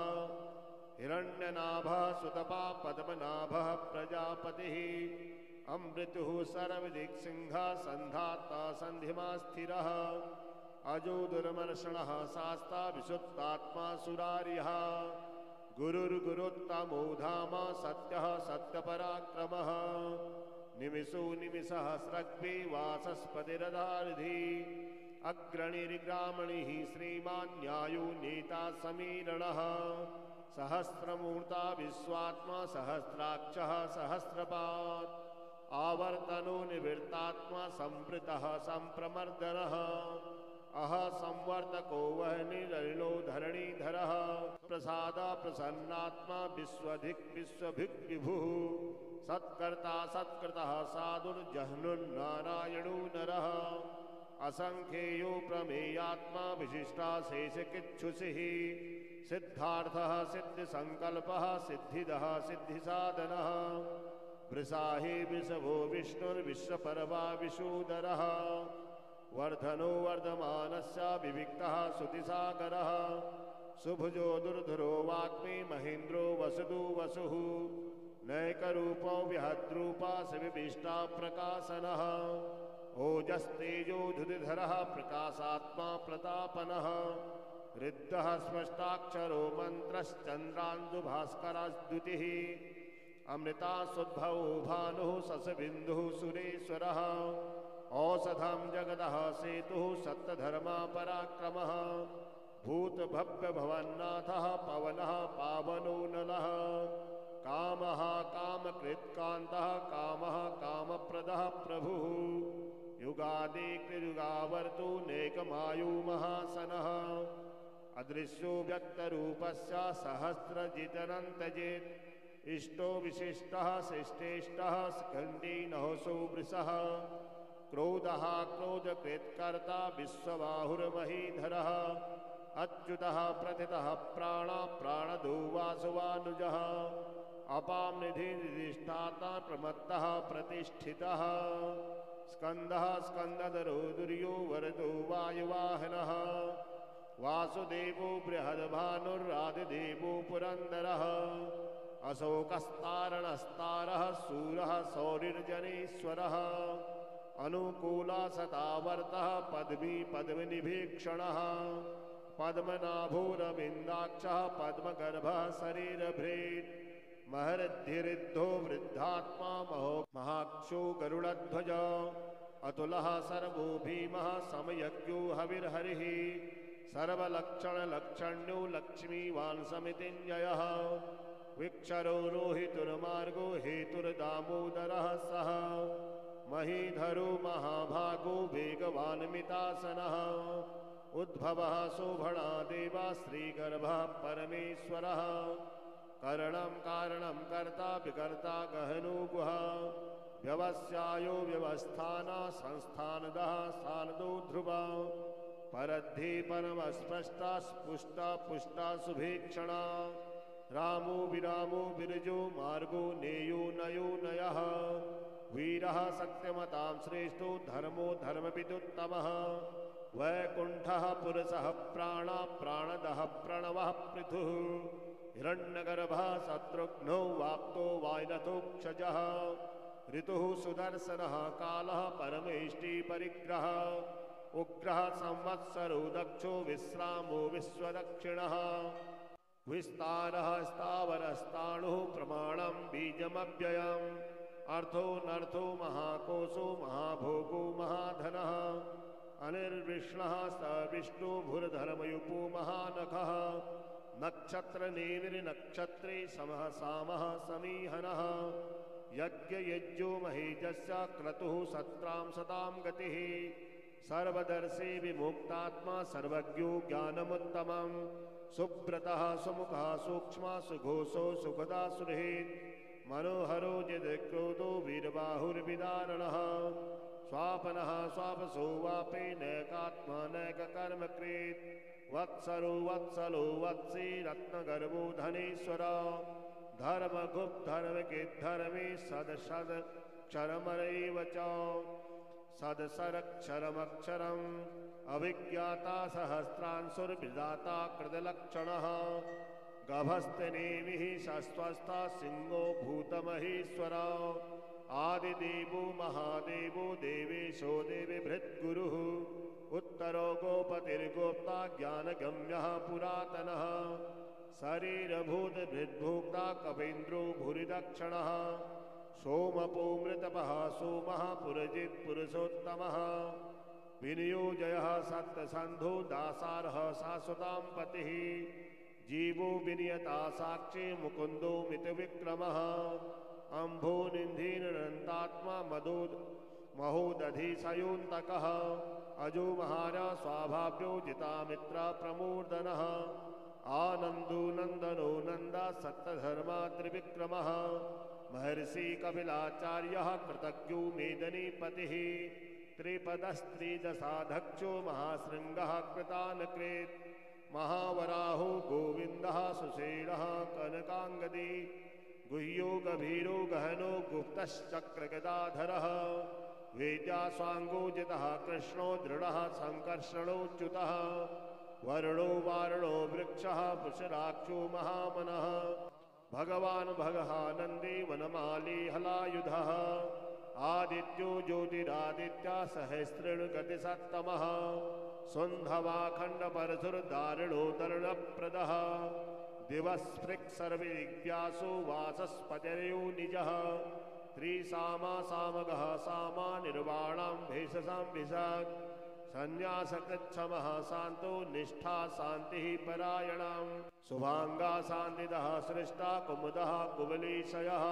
हिरण्यनाभः सुतपा पद्मनाभः प्रजापतिः अमृतुः सर्वदिक्सिंहः सन्धाता सन्धिमा स्थिरः अजो दुर्मर्षणः शास्ता विशुद्धात्मा सुरार्यः गुरुर्गुरुत्तमो धाम सत्यः सत्यपराक्रमः निमिषो निमिषसहस्रग्वे वाचस्पतिरधारधि अग्रणिर्ग्रामणिः श्रीमान् न्यायो नेता समीरणः सहस्रमूर्ता विश्वात्मा सहस्राक्षः सहस्रपात् आवर्तनो निवृत्तात्मा संवृतः संप्रमर्दनः अह संवर्तको वह्निरलो धरणीधरः प्रसादा प्रसन्नात्मा विश्वधिक् विश्वभिक् विभुः सत्कर्ता सत्कृतः साधुर्जह्नुर्नारायणो नरः असंख्येयो प्रमेयात्मा विशिष्टा शेषकिच्छुषिः सिद्धार्थः सिद्धिसङ्कल्पः सिद्धिदः सिद्धिसाधनः वृषाहि वृषभो विष्णुर्विश्वपर्वा विशूदरः वर्धनो वर्धमानस्य विविक्तः सुतिसागरः सुभुजो दुर्धरो वाग्मी महेन्द्रो वसुदु वसुः नैकरूपो विहद्रूपा सविभिष्टा प्रकाशनः ओजस्तेजो धुतिधरः प्रकाशात्मा प्रतापनः ऋद्धः स्पष्टाक्षरो मन्त्रश्चन्द्रान्दुभास्करद्युतिः अमृतासुद्भवो भानुः ससबिन्दुः सुरेश्वरः औषधं जगतः सेतुः सत्यधर्मा पराक्रमः भूतभव्यभवन्नाथः पवनः पावनो नलः कामः कामकृत्कान्तः कामः कामप्रदः प्रभुः युगादिकृयुगावर्तो नेकमायु महासनः अदृश्यो व्यक्तरूपस्य सहस्रजितनन्तजेत् इष्टो विशिष्टः शिष्टेष्टः स्कन्दी नहसो वृषः क्रोधः क्रोधकृत्कर्ता विश्वबाहुर्महीधरः अच्युतः प्रथितः प्राणदो वासुवानुजः अपां निधि निधिष्ठाता प्रमत्तः प्रतिष्ठितः स्कन्दः स्कन्दधरो दुर्यो वरदो वायुवाहनः वासुदेवो बृहद्भानुरादिदेवो पुरन्दरः अशोकस्तारणस्तारः शूरः सौरिर्जनेश्वरः अनुकूला सतावर्तः पद्मी पद्मनिभीक्षणः पद्मनाभोरविन्दाक्षः पद्मगर्भः शरीरभृत् महरद्धिरिद्धो वृद्धात्मा महाक्षो गरुडध्वज अतुलः सर्वो भीमः समयज्ञो हविर्हरिः सर्वलक्षणलक्षण्यो लक्ष्मीवान् समितिञ्जयः विक्षरो रोहितुर्मार्गो हेतुर्दामोदरः सः महीधरो महाभागो वेगवान् मितासनः उद्भवः शोभणा देवा श्रीगर्भः परमेश्वरः करणं कारणं कर्ता विकर्ता गहनो गुहा व्यवस्यायो व्यवस्थाना संस्थानदः स्थानदो ध्रुवा परद्धि परमस्पष्टा स्पुष्टा पुष्टा सुभीक्षणा रामो विरामो विरजो मार्गो नेयो नयो नयः वीरः सत्यमतां श्रेष्ठो धर्मो धर्मविदुत्तमः वैकुण्ठः पुरुषः प्राणा प्राणदः प्रणवः पृथुः हिरण्यगर्भः शत्रुघ्नो वाप्तो वायनथोक्षजः ऋतुः सुदर्शनः कालः परमेष्टि परिग्रहः उग्रः संवत्सरो दक्षो विश्रामो विश्वदक्षिणः विस्तारः स्थावरस्ताणुः प्रमाणं बीजमव्ययम् अर्थो नर्थो महाकोशो महाभोगो महाधनः अनिर्विष्णः स विष्णु भूर्धर्मयुपो महानखः नक्षत्रनेमिर्नक्षत्रे समः सामः समीहनः यज्ञयज्ञो महीजस्य क्रतुः सत्रां सतां गतिः सर्वदर्शी विमुक्तात्मा सर्वज्ञो ज्ञानमुत्तमम् सुब्रतः सुमुखः सूक्ष्मः सुघोषो सुखदा सुहृत् मनोहरो जिदक्रोधो वीरबाहुर्विदारणः स्वापनः स्वापसो वापे नैकात्मा नैककर्मकृत् वत्सरो वत्सलो वत्सी रत्नगर्भो धनेश्वर धर्मगुप्तधर्मकिद्धर्मे सदसदक्षरमरैव च सदसरक्षरमक्षरम् अभिज्ञाता सहस्रांशुर्विदाता कृतलक्षणः गभस्तनेमिः शस्वस्था सिंहो भूतमहेश्वर आदिदेवो महादेवो देवेशो देवीभृद्गुरुः उत्तरो गोपतिर्गोप्ता ज्ञानगम्यः पुरातनः शरीरभूतभृद्भोक्ता कवीन्द्रो भूरिदक्षिणः सोमपो मृतपः सोमः पुरजित् पुरुषोत्तमः विनियोजयः सत्यसन्धो दासारः शाश्वतां पतिः जीवो विनियता साक्षी मुकुन्दो मितविक्रमः अम्भो निन्धीनरन्तात्मा महोदधिशयोऽन्तकः अजो महारा स्वाभाव्यो जितामित्र प्रमूर्धनः आनन्दो नन्दनो नन्दा सत्यधर्मा त्रिविक्रमः महर्षि कपिलाचार्यः कृतज्ञो मेदनीपतिः त्रिपदस्त्रिदशाध्यक्षो महाशृङ्गः कृतानकृत् महावराहो गोविन्दः सुषेणः कनकाङ्गदी गुह्यो गभीरो गहनो गुप्तश्चक्रगदाधरः वेद्यास्वाङ्गोजितः कृष्णो दृढः सङ्कर्षणोच्युतः वर्णो वारणो वृक्षः पुषराक्षो महामनः भगवान् भगहानन्दी वनमाली हलायुधः आदित्यो ज्योतिरादित्या सहस्रेणुगतिसत्तमः सुन्धवाखण्डपरशुर्दारिणो दर्णप्रदः दिवस्पृक्सर्वदिव्यासो वाचस्पतिर्यो निजः त्रिसामा सामगः सामा निर्वाणां भेषसां भिषक् संन्यासकृच्छमः शान्तो निष्ठा शान्तिः परायणां शुभाङ्गा शान्तिदः सृष्टा कुमुदः कुवलीशयः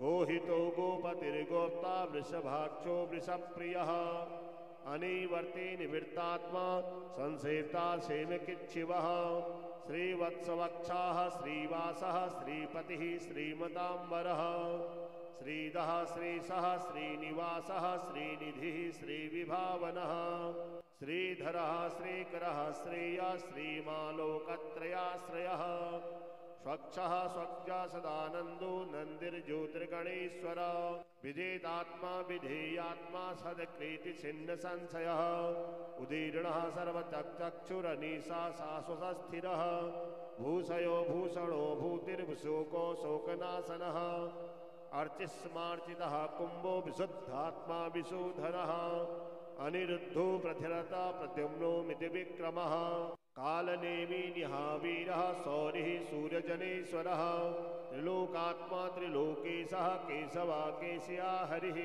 गोहितो गोपतिर्गोप्ता वृषभाक्षो वृषप्रियः अनिवर्ति निवृत्तात्मा संसेता सेवकिच्छिवः श्रीवत्सवक्षाः श्रीवासः श्रीपतिः श्रीमताम्बरः श्रीदः श्रीसः श्रीनिवासः श्रीनिधिः श्रीविभावनः श्रीधरः श्रीकरः श्रेयः श्रीमालोकत्रयाश्रयः स्वक्षः स्वज्ञा सदानन्दो नन्दिर्ज्योतिर्गणेश्वर विजेतात्मा विधेयात्मा सदकृति छिन्न संशयः उदीर्णः सर्वचक्षुरनीशा शाश्वतस्थिरः भूषयो भूषणो भूतिर्भुशोको शोकनाशनः अर्चिस्मार्चितः कुम्भो विशुद्धात्मा विशोधनः अनिरुद्धो प्रथिरता प्रद्युम्नो मिति विक्रमः कालनेमी निहावीरः सौरिः सूर्यजनेश्वरः त्रिलोकात्मा त्रिलोकेशः केशवा केशया हरिः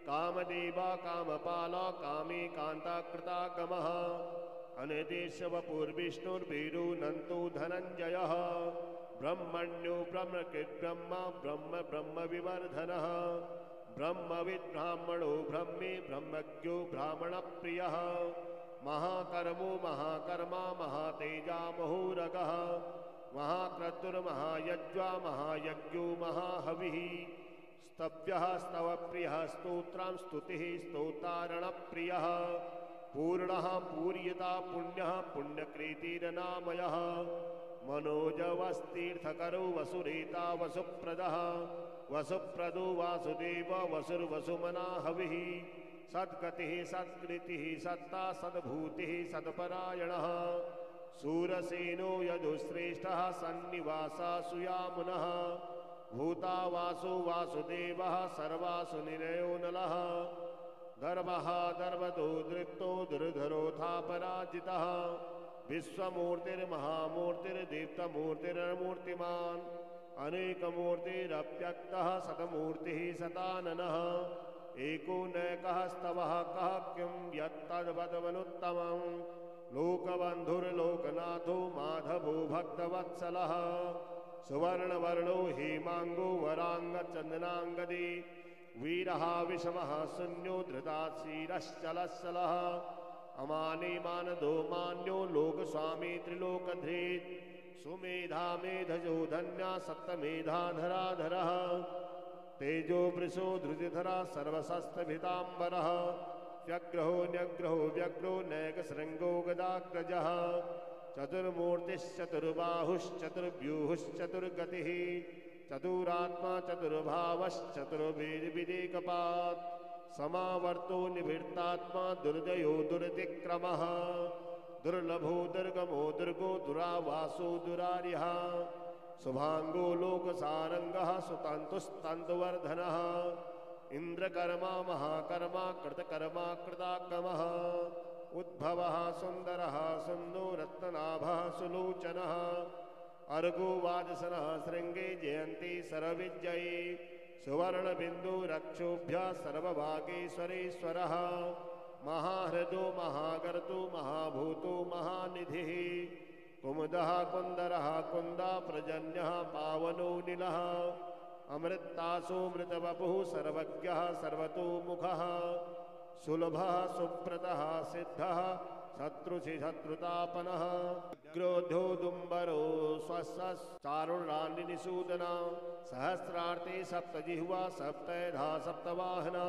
कामदेवा कामपाला कामी कान्ताकृतागमः अनिदेशवपुर्विष्णुर्वीरो नन्तो धनञ्जयः ब्रह्मण्यो ब्रह्मकृद्ब्रह्मा ब्रह्म ब्रह्मविवर्धनः ब्रह्मविद् ब्राह्मणो ब्रह्मे ब्रह्मज्ञो ब्राह्मणप्रियः महाकर्मो महाकर्मा महातेजा महोरगः महाक्रतुर्महायज्वा महायज्ञो महाहविः स्तव्यः स्तवप्रियः स्तोत्रां स्तुतिः स्तोतारणप्रियः पूर्णः पूर्यता पुण्यः पुण्यकृतिरनामयः मनोजवस्तीर्थकरो वसुरेता वसुप्रदः वसुप्रदो वासुदेव वसुर्वसुमना हविः सद्गतिः सत्कृतिः सत्ता सद्भूतिः सत्परायणः सूरसेनो यदुश्रेष्ठः सन्निवासा सुयामुनः भूतावासो वासुदेवः सर्वासु निलयो नलः गर्भः दर्वतो दृप्तो दुर्धरोऽथापराजितः विश्वमूर्तिर्महामूर्तिर्दीप्तमूर्तिरमूर्तिमान् अनेकमूर्तिरप्यक्तः सतमूर्तिः सताननः एको नैकः स्तवः कः किं यत्तद्वदवनुत्तमं लोकबन्धुर्लोकनाथो माधवो भक्तवत्सलः सुवर्णवर्णो हेमाङ्गो वराङ्गचन्दनाङ्गदी वीरः विषमः शून्यो धृताशीरश्चलश्चलः अमानी मानदो मान्यो लोकस्वामी त्रिलोकधृत् सुमेधा मेधजो धन्या सप्तमेधाधराधरः तेजो वृषो धृतिधरा सर्वशस्त्रभिताम्बरः व्यग्रहो न्यग्रहो व्यग्रो नैकशृङ्गो गदाग्रजः चतुर्मूर्तिश्चतुर्बाहुश्चतुर्व्यूहुश्चतुर्गतिः चतुरात्मा चतुर्भावश्चतुर्वेदिविदेकपात् समावर्तो निवृत्तात्मा दुर्जयो दुरतिक्रमः दुर्लभो दुर्गमो दुर्गो दुरावासो दुरार्यः शुभांगो लोकसारंगः सुतन्तुस्तन्तुवर्धनः इंद्रकर्मा महाकर्मा कृतकर्मा कृतागमः उद्भवः सुन्दरः सुन्दो रत्ननाभः सुलोचनः अर्गो वाजसनः शृंगे जयन्ती सर्वविजयी सुवर्णबिन्दु रक्षोभ्यः सर्वभागेश्वरेश्वरः महाहृदो महागर्तो महाभूतो महानिधिः कुमुदः कुन्दरः कुन्दा प्रजन्यः पावनो नीलः अमृतासो मृतवपुः सर्वज्ञः सर्वतोमुखः सुलभः सुप्रतः सिद्धः शत्रुतापनः ग्रोधोदुम्बरो स्वस्चारुणानिसूदना सहस्रार्थे सप्तजिह्वा सप्तधा सप्तवाहना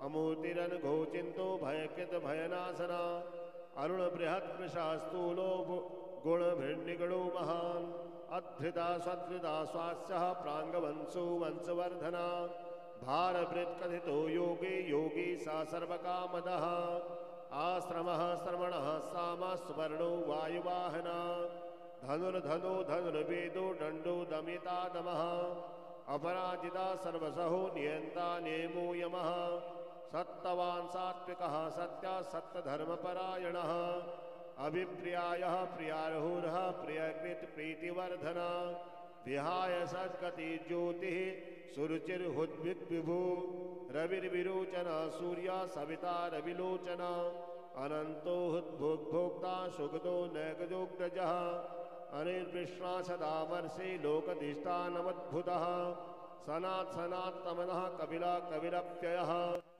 अमूर्तिरनघोचिन्तो भयकृत भयनाशना अरुण बृहत् कृशा स्थूलो गुणभिर्निगणो महान् अधृता सधृता स्वास्यः प्राङ्गवंशो वंशवर्धना भारभृत्कथितो योगे योगी स सर्वकामदः आश्रमः श्रवणः सामः सुवर्णो वायुवाहना धनुर्धनो धनुर्वेदो दण्डो दमिता दमः अपराजिता सर्वसहो नियन्ता नेमो यमः सत्तवान् सात्विकः सत्या सत्यधर्मपरायणः अभिप्रियायः प्रियार्हुरः प्रियकृत प्रीतिवर्धना विहाय सद्गति ज्योतिः सुरुचिर्हुद्विग्विभु रविर्विरोचन सूर्य सविता रविलोचना अनंतो हुद्भोक्ता सुगतो नैगजोग्रजः अनिर्विष्णा सदा वर्षे लोकधिष्ठानमद्भुतः सनात् सनात्तमनः कपिला कविरप्ययः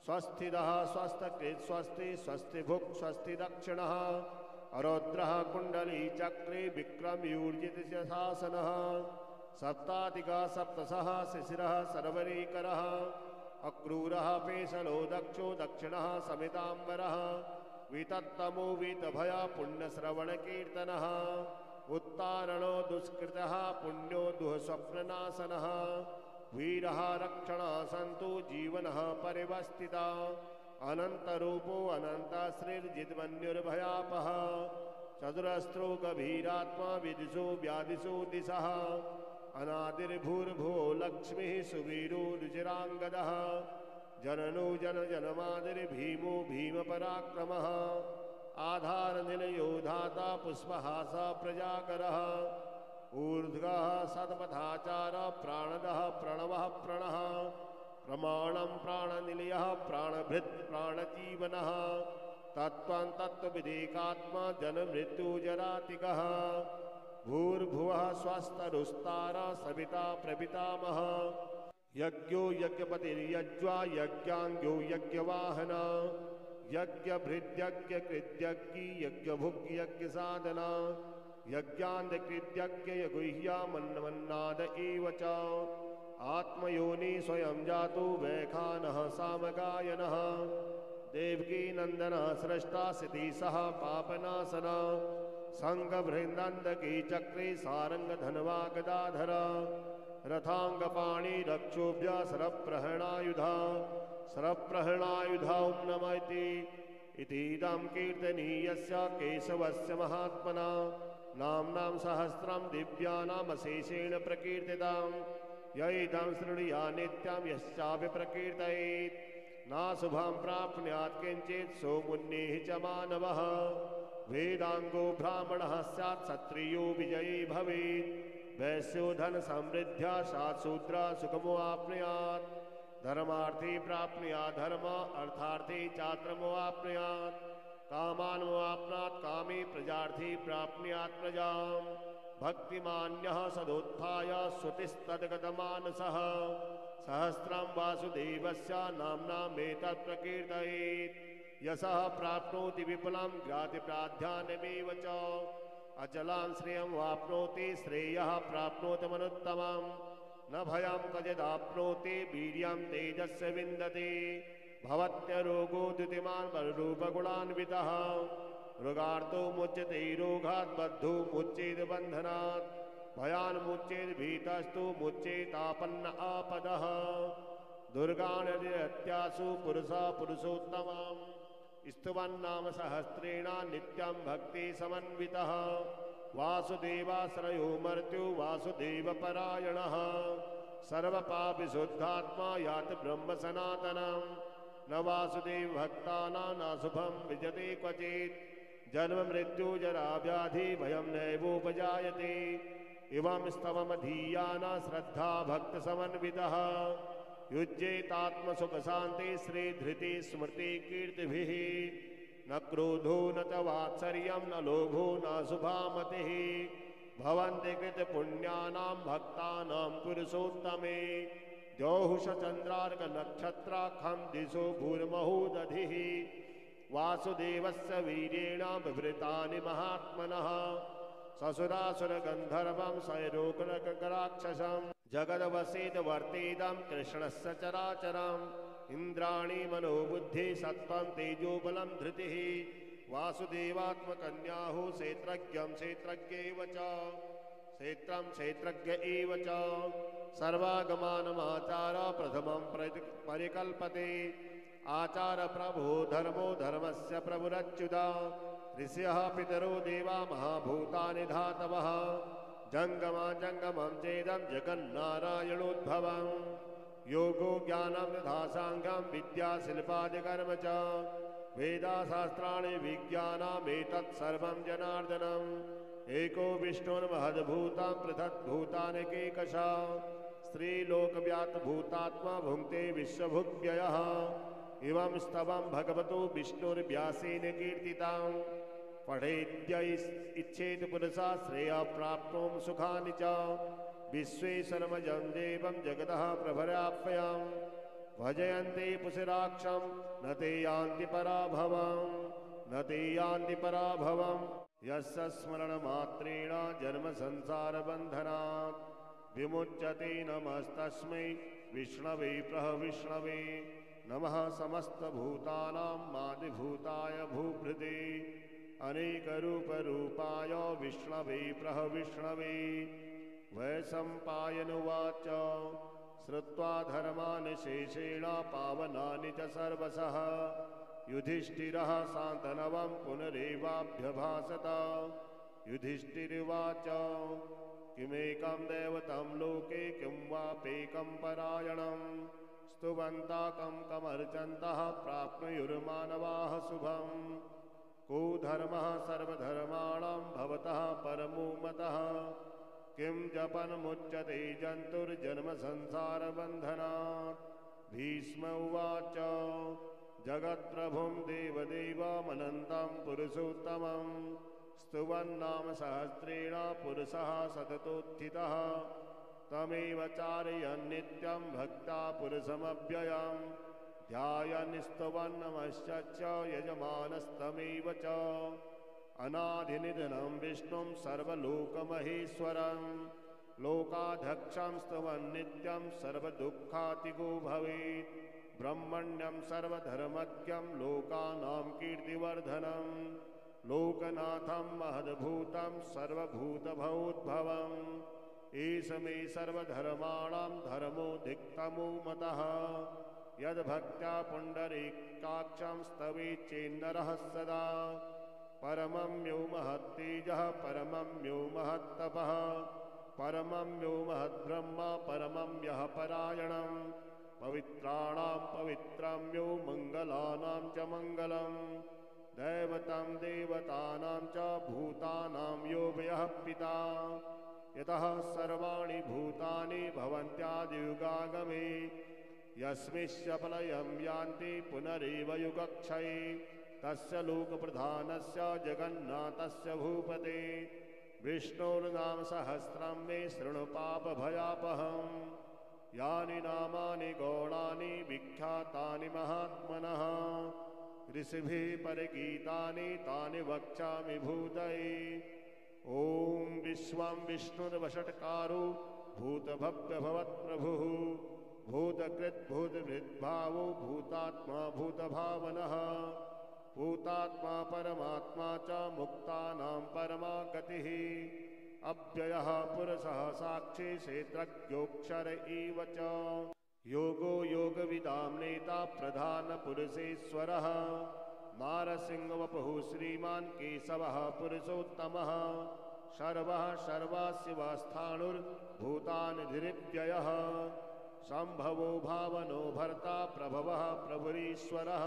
स्वस्थितः स्वस्थकृत् स्वस्ति स्वस्ति भुक् स्वस्ति दक्षिणः अरौद्रः कुण्डली चक्रे विक्रमयूर्जित शासनः सप्तातिका सप्तशः शिशिरः सर्वरीकरः अक्रूरः पेशलो दक्षो दक्षिणः समिताम्बरः वितत्तमो वीतभया पुण्यश्रवणकीर्तनः उत्तारणो दुष्कृतः पुण्यो दुःस्वप्ननाशनः वीरः रक्षणः सन्तु जीवनः परिवस्थिता अनन्तरूपो अनन्तश्रीर्जिद्मन्युर्भयापः चतुरस्रो गभीरात्मा विदिशो व्यादिशो दिशः अनादिर्भूर्भुवो लक्ष्मीः सुवीरो रुचिराङ्गदः जननो जनजनमादिर्भीमो भीमपराक्रमः आधारनिलयो धाता पुष्पहासः प्रजाकरः ऊर्ध्वः सत्पथाचारः प्राणदः प्रणवः प्रणः प्रमाणं प्राणनिलयः प्राणभृत् प्राणजीवनः तत्त्वं तत्त्वविदेकात्मा जन्ममृत्युजरातिकः भूर्भुवः स्वस्तरुस्तारा सविता प्रपितामहः यज्ञो यज्ञपतिर्यज्वा यज्ञाङ्गो यज्ञवाहना यज्ञभृद्यज्ञकृत्यज्ञी यज्ञभुग्यज्ञसाधना यज्ञान्तकृत्यज्ञयगुह्या मन्वन्नाद एव च आत्मयोनि स्वयं जातो वैखानः सामगायनः देवकी नंदनः स्रष्टा सिद्धि पापनाशना संगभृन्दकी चक्रे सारंगधनवा गदाधरा रथांगपाणि रक्षोभ्य सरप्रहणायुधा सरप्रहणायुधा ओं नमः इतीदं कीर्तनीयस्य केशवस्य महात्मना नाम्नां सहस्रं दिव्यानामशेषेण प्रकीर्तितां य इदं शृणुया नित्यं यश्चापि प्रकीर्तयेत् नाशुभं प्राप्नुयात् किञ्चित् सो मुन्निः च मानवः वेदांगो ब्राह्मणः स्यात् क्षत्रियो विजयी भवेत् वैश्यो धन समृद्ध्या सात् शूद्र सुखमो आप्नुयात् धर्मार्थी प्राप्नुयात् धर्म अर्थार्थी चात्रमो आप्नुयात् कामान् आप्नुयात् कामी प्रजार्थी प्राप्नुयात् प्रजाम् भक्तिमान्यः सदोत्थाय श्रुतिस्तद्गतमानसः सहस्रं वासुदेवस्य नाम्नामेतत् प्रकीर्तयेत् यशः प्राप्नोति विपुलं ज्ञातिप्राध्यानमेव च अचलां श्रियं वाप्नोति श्रेयः प्राप्नोति मनुत्तमम् न भयं कचिदाप्नोति वीर्यं तेजस्य विन्दति भवत्यरोगो द्युतिमान् बलरूपगुणान्वितः रोगार्तो मुच्यते रोगात् बद्धो मुच्येत् बन्धनात् भयान् मुच्येत् भीतस्तु मुच्येतापन्न आपदः दुर्गानद्यासु पुरुषा पुरुषोत्तमम् स्तुवन्नाम सहस्रेण नित्यं भक्ति समन्वितः वासुदेवाश्रयो मर्त्यो वासुदेवपरायणः सर्वपापविशुद्धात्मा याति ब्रह्म सनातनं न वासुदेव भक्तानां नाशुभं विजते क्वचित् जन्म मृत्यु जरा व्याधि भयं नैवोपजायते इवं स्तवमधीयाना श्रद्धा भक्त समन्वितः युज्येतात्मसुखशान्ति श्रीधृति स्मृति कीर्तिभिः न क्रोधो न च वात्सर्यं न लोभो न शुभामतिः भवन्ति कृतपुण्यानां भक्तानां पुरुषोत्तमे द्यौहुषचन्द्रार्कनक्षत्राखं दिशो भूर्महोदधिः वासुदेवस्य वीर्येण विवृतानि महात्मनः ससुरासुरगन्धर्वं सैरोकराक्षसं जगदवसेदवर्तेदं कृष्णस्य चराचरम् इन्द्राणि मनोबुद्धि सत्त्वं तेजोबलं धृतिः वासुदेवात्मकन्याहु क्षेत्रज्ञं क्षेत्रज्ञैव च क्षेत्रं क्षेत्रज्ञ एव च सर्वागमानमाचार प्रथमं परिकल्पते आचार प्रभो धर्मो धर्मस्य प्रभुरच्युता ऋषयः पितरो देवा महाभूतानि धातवः जंगमा जंगमं चेदं जगन्नारायणोद्भवम् योगो ज्ञानं तथा सांख्यं विद्या शिल्पादिकर्म च वेदाशास्त्राणि विज्ञानमेतत् सर्वं जनार्दनम् एको विष्णुर्महद्भूतं पृथग्भूतानेकैकशः स्त्रीलोकव्याप्तभूतात्मा भुङ्क्ते विश्वभुग्व्ययः इमं स्तवं भगवतो विष्णुर्व्यासेन कीर्तितं पठेद्य इच्छेत पुरुषा श्रेयः प्राप्तुं सुखानि च विश्वेश्वरमजं देवं जगतः प्रभराप्ययं भजयन्ते पुषराक्षं न ते यान्ति पराभवम् न ते यान्ति पराभवम् यस्य स्मरणमात्रेण जन्मसंसारबन्धनात् विमुच्यते नमस्तस्मै विष्णवे प्रविष्णवे नमः समस्तभूतानां मादिभूताय भूभृते अनेकरूपरूपाय विष्णवे प्रविष्णवे वैशम्पायनुवाच श्रुत्वा धर्मान् शेषेण पावनानि च सर्वशः युधिष्ठिरः शान्तनवं पुनरेवाभ्यभाषत युधिष्ठिरुवाच किमेकं दैवतं लोके किं वापेकं परायणं स्तुवन्ताकं कमर्चन्तः प्राप्नुयुर्मानवाः शुभम् को धर्मः सर्वधर्माणां भवतः परमो मतः किं जपन्मुच्यते जन्तुर्जन्मसंसारबन्धनात् भीष्म उवाच जगत्प्रभुं देवदेवमनन्तं पुरुषोत्तमं स्तुवन्नाम सहस्रेण पुरुषः सततोत्थितः तमेव चारयन् नित्यं भक्ता पुरुषमव्ययम् ध्यायन् स्तुवन्नमश्च यजमानस्तमेव च अनादिनिधनं विष्णुं सर्वलोकमहेश्वरं लोकाध्यक्षं स्तुवन् नित्यं सर्वदुःखातिगो भवेत् ब्रह्मण्यं सर्वधर्मज्ञं लोकानां कीर्तिवर्धनं लोकनाथं महद्भूतं सर्वभूतभवोद्भवम् एष मे सर्वधर्माणां धर्मोऽधिकतमो मतः यद्भक्त्या पुण्डरीकाक्षं स्तवेत् चेन्नरः सदा परमं यो महत्तेजः परमं यो महत्तपः परमं यो महद्ब्रह्म परमं यः परायणं पवित्राणां पवित्रं यो मङ्गलानां च मङ्गलम् दैवतं देवतानां च भूतानां यो व्ययः पिता यतः सर्वाणि भूतानि भवन्त्यादियुगागमे यस्मिंश्च प्रलयं यान्ति पुनरेव युगक्षये तस्य लोकप्रधानस्य जगन्नाथस्य भूपते विष्णोर्नाम सहस्रं मे शृणु पापभयापहम् यानि नामानि गौणानि विख्यातानि महात्मनः ऋषिभिः परिगीतानि तानि वक्ष्यामि भूतये ॐ विश्वं विष्णुर्वषट्कारो भूतभव्यभवत्प्रभुः भूतकृद्भूतभृद्भावो भूतात्मा भूतभावनः भूतात्मा परमात्मा च मुक्तानां परमा गतिः अव्ययः पुरुषः साक्षी क्षेत्रज्ञोऽक्षर एव च योगो योगविदां नेता प्रधानपुरुषेश्वरः नारसिंहवपुः श्रीमान् केशवः पुरुषोत्तमः सर्वः सर्वाशिवस्थाणुर्भूतानिधिरित्ययः सम्भवो भावनो भर्ता प्रभवः प्रभुरीश्वरः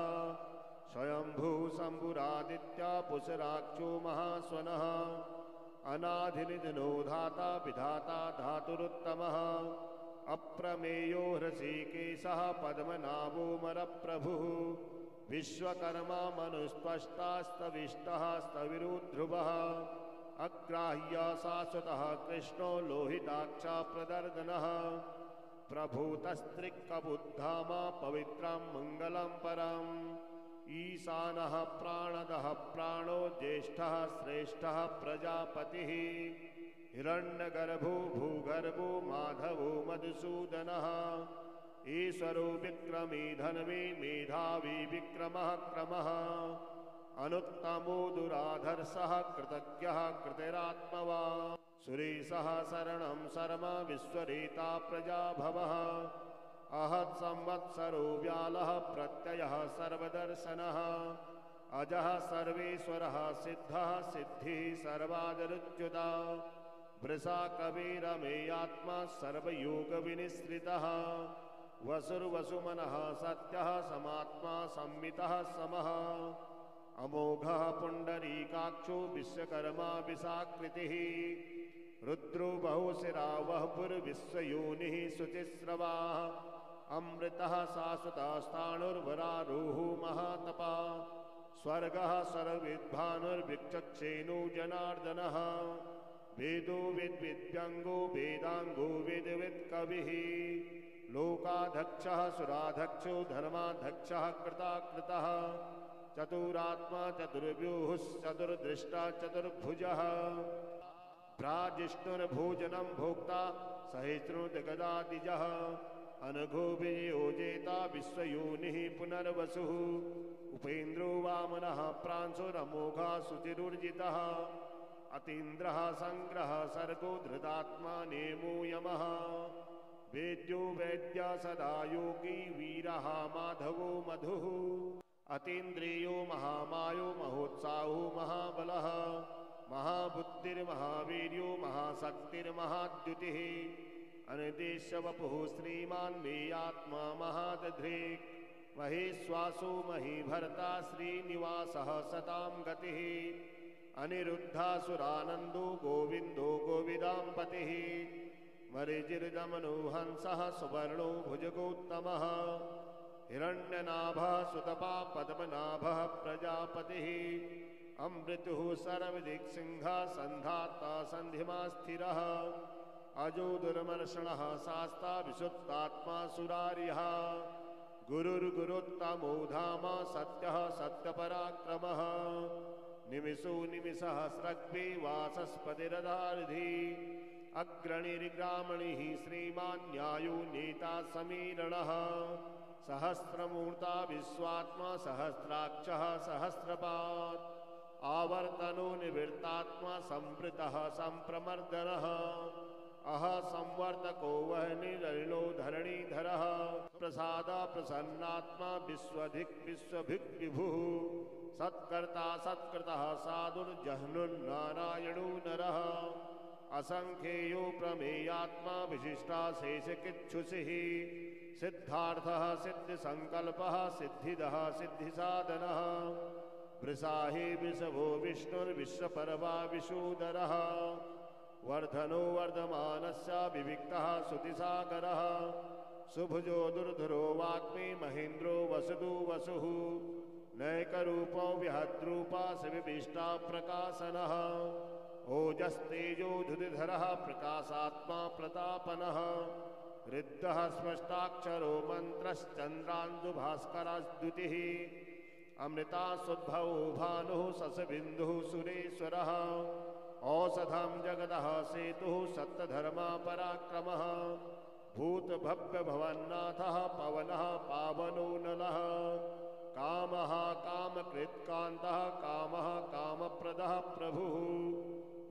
स्वयंभू शम्भुरादित्या पुषराक्षो महास्वनः अनाधिनिधनो धाता विधाता धातुरुत्तमः अप्रमेयो हृषीकेशः पद्मनाभोमरप्रभुः विश्वकर्मा मनुस्त्वष्टास्तविष्टः स्तविरुध्रुवः अग्राह्य शाश्वतः कृष्णो लोहिताक्षा प्रदर्दनः प्रभूतस्त्रिक्कबुद्धामा पवित्रं मङ्गलं परम् ईशानः प्राणदः प्राणो ज्येष्ठः श्रेष्ठः प्रजापतिः हिरण्यगर्भो भूगर्भो माधवो मधुसूदनः ईश्वरो विक्रमी धन्वी मेधावी विक्रमः क्रमः अनुत्तमो दुराधर्षः कृतज्ञः कृतिरात्मवान् सुरेशः शरणं शर्म विश्वरेता प्रजाभवः अहत् संवत्सरो व्यालः प्रत्ययः सर्वदर्शनः अजः सर्वेश्वरः सिद्धः सिद्धिः सर्वादरुच्युता वृषा कविरमेयात्मा सर्वयोगविनिश्रितः वसुर्वसुमनः सत्यः समात्मा संमितः समः अमोघः पुण्डरीकाक्षो विश्वकर्मा विशाकृतिः रुद्रो बहुशिरा वह्पुर्विश्वयोनिः शुचिस्रवाः अमृतः शाश्वतस्ताणुर्वरारोहो महातपा स्वर्गः सर्वविद्भानुर्विचक्षेणो जनार्दनः वेदो विद्व्यङ्गो वेदाङ्गो वेदवित्कविः लोकाध्यक्षः सुराध्यक्षो धर्माध्यक्षः कृताकृतः चतुरात्मा चतुर्व्यूहुश्चतुर्दृष्टा चतुर्भुजः प्राजिष्णुर्भोजनं भोक्ता सहिष्णुर्गदादिजः अनघो वियोजेता विश्वयोनिः पुनर्वसुः उपेन्द्रो वामनः प्रांशुरमोघा शुचिरुर्जितः अतीन्द्रः संग्रह सर्गो धृतात्मा नेमो यमः वेद्यो वैद्य सदा योगी वीरः माधवो मधुः अतीन्द्रियो महामायो महोत्साहो महाबलः महाबुद्धिर्महावीर्यो महाशक्तिर्महाद्युतिः अनिदेशवपुः श्रीमान् मे आत्मा महादधृक् महेश्वासो महीभर्ता श्रीनिवासः सतां गतिः अनिरुद्धासुरानन्दो गोविन्दो गोविदाम्पतिः मरीचिर्दमनो हंसः सुवर्णो भुजगोत्तमः हिरण्यनाभः सुतपा पद्मनाभः प्रजापतिः अमृतुः सर्वदिक्सिंहः सन्धाता सन्धिमा स्थिरः अजो दुर्मर्षणः शास्ता विशुद्धात्मा सुरार्यः गुरुर्गुरुत्तमो धाम सत्यः सत्यपराक्रमः निमिषो निमिषसहस्रग्भि वाचस्पतिरदार्धी अग्रणिर्ग्रामणिः श्रीमान् न्यायो नेता समीरणः सहस्रमूर्ता विश्वात्मा सहस्राक्षः सहस्रपात् आवर्तनो निवृत्तात्मा संवृतः संप्रमर्दनः अह संवर्तको वह्निरलो धरणीधरः प्रसादा प्रसन्नात्मा विश्वधिक् विश्वभिक् विभुः सत्कर्ता सत्कृतः साधुर्जह्नुर्नारायणो नरः असंख्येयो प्रमेयात्मा विशिष्टाशेषकिच्छुषिः सिद्धार्थः सिद्धिसंकल्पः सिद्धिदः सिद्धिसाधनः वृषाहि वृषभो विष्णुर्विश्वपर्वा विशूदरः वर्धनो वर्धमानस्य विविक्तः श्रुतिसागरः सुभुजो दुर्धरो वाग्मी महेन्द्रो वसुदो वसुः नैकरूपो विहद्रूपा सविभिष्टा प्रकाशनः ओजस्तेजो धुतिधरः प्रकाशात्मा प्रतापनः ऋद्धः स्पष्टाक्षरो मन्त्रश्चन्द्रान्दुभास्करद्युतिः अमृतासुद्भवो भानुः ससबिन्दुः सुरेश्वरः औषधं जगतः सेतुः सत्यधर्मा पराक्रमः भूतभव्यभवन्नाथः पवनः पावनो नलः कामः कामकृत्कान्तः कामः कामप्रदः प्रभुः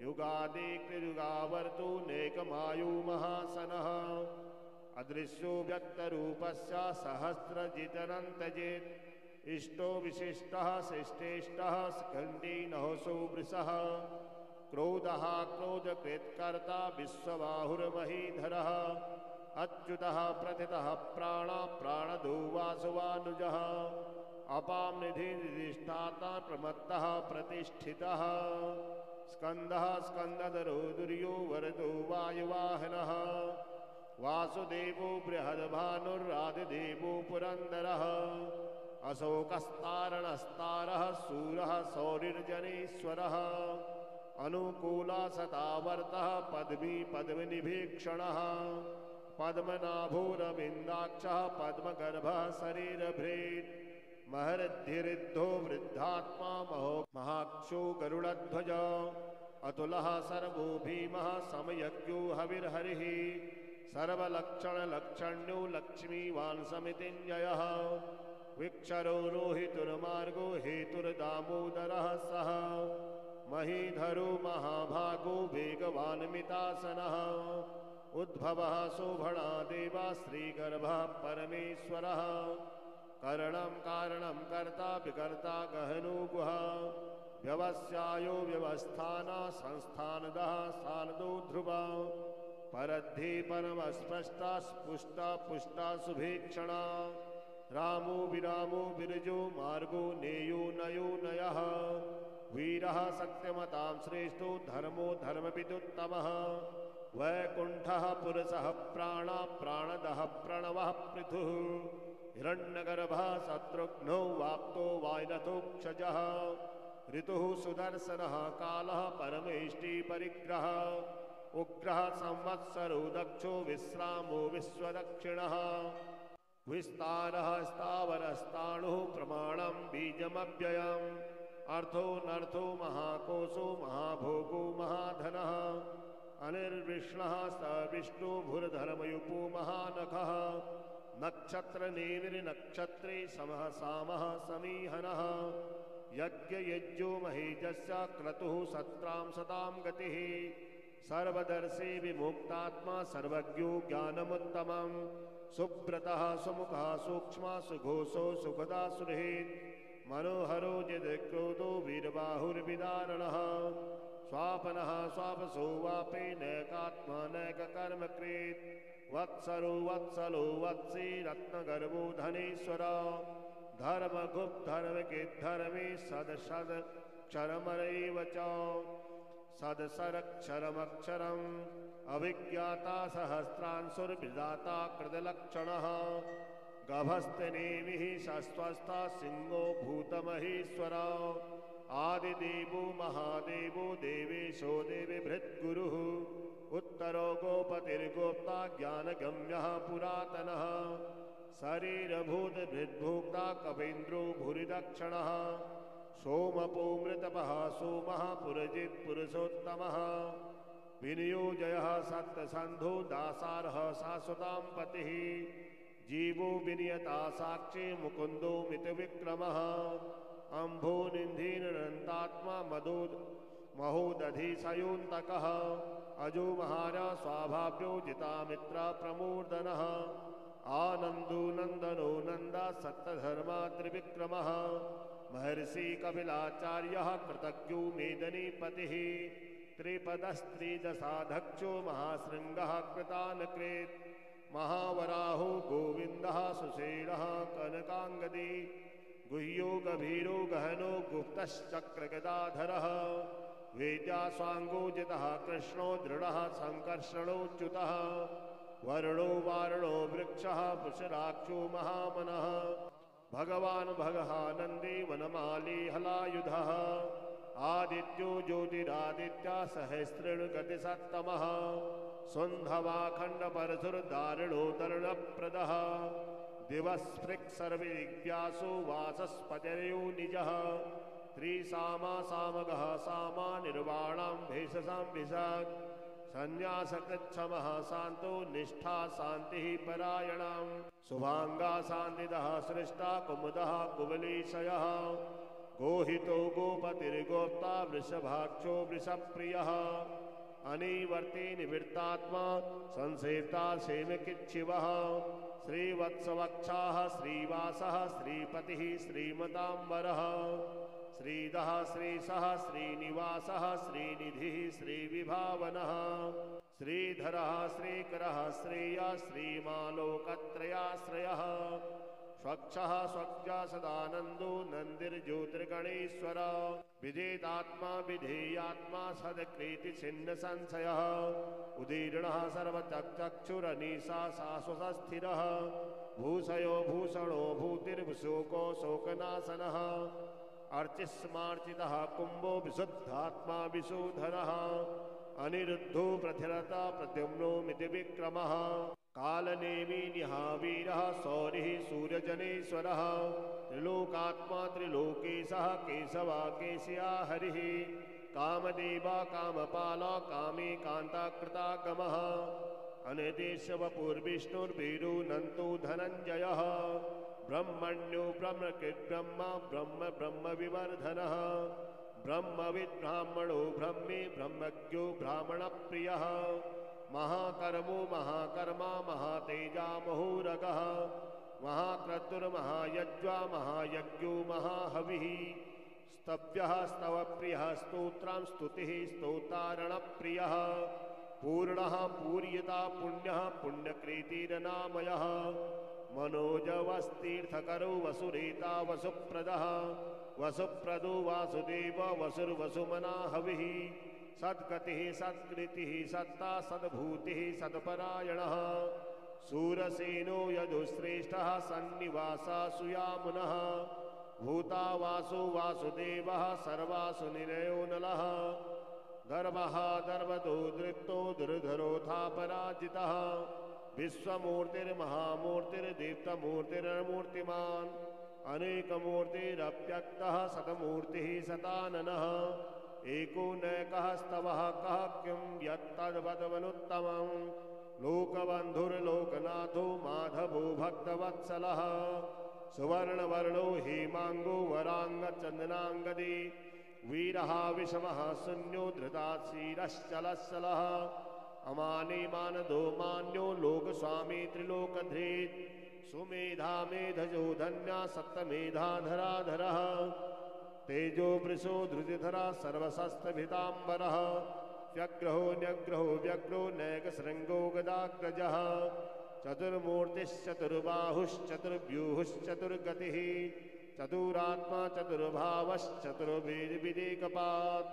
युगादिकृयुगावर्तो नेकमायु महासनः अदृश्यो व्यक्तरूपस्य सहस्रजितनन्तजित् इष्टो विशिष्टः शिष्टेष्टः स्कन्दी नहोसो वृषः क्रोधः क्रोधकृत्कर्ता विश्वबाहुर्महीधरः अच्युतः प्रथितः प्राणा प्राणदो वासुवानुजः अपां निधिनिधिष्ठाता प्रमत्तः प्रतिष्ठितः स्कन्दः स्कन्दधरो दुर्यो वरदो वायुवाहनः वासुदेवो बृहद्भानुरादिदेवो पुरन्दरः अशोकस्तारणस्तारः शूरः सौरिर्जनेश्वरः अनुकूला सतावर्तः पद्मी पद्मनिभीक्षणः पद्मनाभोरविन्दाक्षः पद्मगर्भः शरीरभृत् महर्धिरिद्धो वृद्धात्मा महाक्षो गरुडध्वज अतुलः सर्वो भीमः समयज्ञो हविर्हरिः सर्वलक्षणलक्षण्यो लक्ष्मीवान् समितिञ्जयः विक्षरो रोहितुर्मार्गो हेतुर्दामोदर नरः सः महीधरो महाभागो वेगवान्मितासनः उद्भवः शोभणा देवा श्रीगर्भः परमेश्वरः करणं कारणं कर्ता विकर्ता गहनो गुहा व्यवस्यायो व्यवस्थाना संस्थानदः सानदो ध्रुवा परद्धि परमस्पष्टा स्पुष्टा पुष्टा सुभीक्षणा रामो विरामो विरजो मार्गो नेयो नयो नयः वीरः सत्यमतां श्रेष्ठो धर्मो धर्मविदुत्तमः वैकुण्ठः पुरुषः प्राणा प्राणदः प्रणवः पृथुः हिरण्यगर्भः शत्रुघ्नो वाप्तो वायनथोक्षजः ऋतुः सुदर्शनः कालः परमेष्टि परिग्रहः उग्रः संवत्सरो दक्षो विश्रामो विश्वदक्षिणः विस्तारः स्थावरस्ताणुः प्रमाणं बीजमव्ययम् अर्थो नर्थो महाकोशो महाभोगो महाधनः अनिर्विष्णः स विष्णु भूर्धर्मयुपो महानखः नक्षत्रनेमिर्नक्षत्रे समः सामः समीहनः यज्ञयज्ञो महेजस्य क्रतुः सत्रां सतां गतिः सर्वदर्शी विमुक्तात्मा सर्वज्ञो ज्ञानमुत्तमं सुब्रतः सुमुखः सूक्ष्मः सुघोषो सुखदा सुहृत् मनोहरो यद्क्रोधो वीरबाहुर्विदारणः स्वापनः स्वापसो वापे नैकात्मा नैककर्मकृत् वत्सरो वत्सलो वत्सी रत्नगर्भो धनेश्वर धर्मगुप्त धर्मकिद्धर्मे सदक्षरमरैव च सदसरक्षरमक्षरम् अभिज्ञाता सहस्रांशुर्विदाता कृतलक्षणः गभस्तनेमिः सस्वस्था सिंहो भूतमहेश्वर आदिदेवो महादेवो देवेशो देवीभृद्गुरुः उत्तरो गोपतिर्गोप्ता ज्ञानगम्यः पुरातनः शरीरभूतभृद्भोक्ता कवीन्द्रो भूरिदक्षिणः सोमपो मृतपः सोमः पुरजित् पुरुषोत्तमः विनियोजयः सत्यसन्धो दासारः शाश्वतां पतिः जीवो विनियता साक्षी मुकुन्दो मितविक्रमः अम्भो निन्धीनरन्तात्मा महोदधिशयोऽन्तकः अजो महारा स्वाभाव्यो जितामित्र प्रमूर्धनः आनन्दो नन्दनो नन्दा सत्यधर्मा त्रिविक्रमः महर्षि कपिलाचार्यः कृतज्ञो मेदनीपतिः त्रिपदस्त्रिदशाध्यक्षो महाशृङ्गः कृतानकृत् महावराहो गोविन्दः सुषेणः कनकाङ्गदी गुह्यो गभीरो गहनो गुप्तश्चक्रगदाधरः वेद्यास्वाङ्गोजितः कृष्णो दृढः सङ्कर्षणोच्युतः वर्णो वारणो वृक्षः पुषराक्षो महामनः भगवान् भगहानन्दी वनमाली हलायुधः आदित्यो ज्योतिरादित्या सहस्रेणुगतिसत्तमः सुन्धवाखण्डपरशुर्दारिणो तरुणप्रदः दिवस्पृक् सर्वदिव्यासो वाचस्पतिर्यो निजः त्रिसामा सामगः सामा निर्वाणां भेषसां विशाख संन्यासकृच्छमः शान्तो निष्ठा शान्तिः परायणां शुभाङ्गा शान्तिदः सृष्टा कुमुदः कुवलीशयः गोहितो गोपतिर्गोप्ता वृषभाक्षो वृषप्रियः अनिवर्ति निवृत्तात्मा संसेता सेमकिच्छिवः श्रीवत्सवक्षाः श्रीवासः श्रीपतिः श्रीमताम्बरः श्रीदः श्रीशः श्रीनिवासः श्रीनिधिः श्रीविभावनः श्रीधरः श्रीकरः श्रेयः श्रीमालोकत्रयाश्रयः स्वक्षः स्वज्ञा सदानन्दो नन्दिर्ज्योतिर्गणेश्वर विजेतात्मा विधेयात्मा सदकृति छिन्न संशयः उदीर्णः सर्वचक्षुरनीशा शाश्वतस्थिरः भूषयो भूषणो भूतिर्भुशोको शोकनाशनः अर्चिस्मार्चितः कुम्भो विशुद्धात्मा विशोधनः अनिरुद्धो प्रथिरता प्रद्युम्नो मितिविक्रमः कालनेमी निहावीरः सौरिः सूर्यजनेश्वरः त्रिलोकात्मा त्रिलोकेशः केशवा केशिया हरिः कामदेवा कामपाला कामी कान्ताकृतागमः अनिदेशवपुर्विष्णुर्वीरो नन्तो धनञ्जयः ब्रह्मण्यो ब्रह्मकृत् ब्रह्म ब्रह्म ब्रह्म विवर्धनः ब्रह्मविद् ब्राह्मणो ब्रह्मे ब्रह्मज्ञो ब्राह्मणप्रियः महाकर्मो महाकर्मा महातेजा महोरगः महाक्रतुर्महायज्वा महायज्ञो महाहविः स्तव्यः स्तवप्रियः स्तोत्रं स्तुतिः स्तोतारणप्रियः पूर्णः पूर्यता पुण्यः पुण्यकृतिरनामयः मनोजवस्तीर्थकरो वसुरेता वसुप्रदः वसुप्रदो वासुदेव वसुर्वसुमना हविः सद्गतिः सत्कृतिः सत्ता सद्भूतिः सत्परायणः सूरसेनो यदुश्रेष्ठः सन्निवासासु यामुनः भूतावासो वासुदेवः सर्वासु निलयो नलः गर्वः गर्वतो दृप्तो दुर्धरोऽथापराजितः विश्वमूर्तिर्महामूर्तिर्दीप्तमूर्तिरमूर्तिमान् अनेकमूर्तिरप्यक्तः शतमूर्तिः शताननः एको नैकः स्तवः कः किं यत्तद्वदवनुत्तमम् लोकबन्धुर्लोकनाथो माधवो भक्तवत्सलः सुवर्णवर्णो हेमांगो वरांगचंदनांगदी वीरः विषमः शून्यो धृताशीरश्चलश्चलः अमानी मानदो मान्यो लोकस्वामी त्रिलोकधृत् सुमेधा मेधजो धन्या सप्तमेधाधराधरः तेजो वृषो धृतिधरा सर्वशस्त्रभिताम्बरः व्यग्रहो न्यग्रहो व्यग्रो नैकशृङ्गो गदाग्रजः चतुर्बाहुश्चतुर्व्यूहुश्चतुर्गतिः चतुरात्मा चतुर्भावश्चतुर्वेदविदेकपात्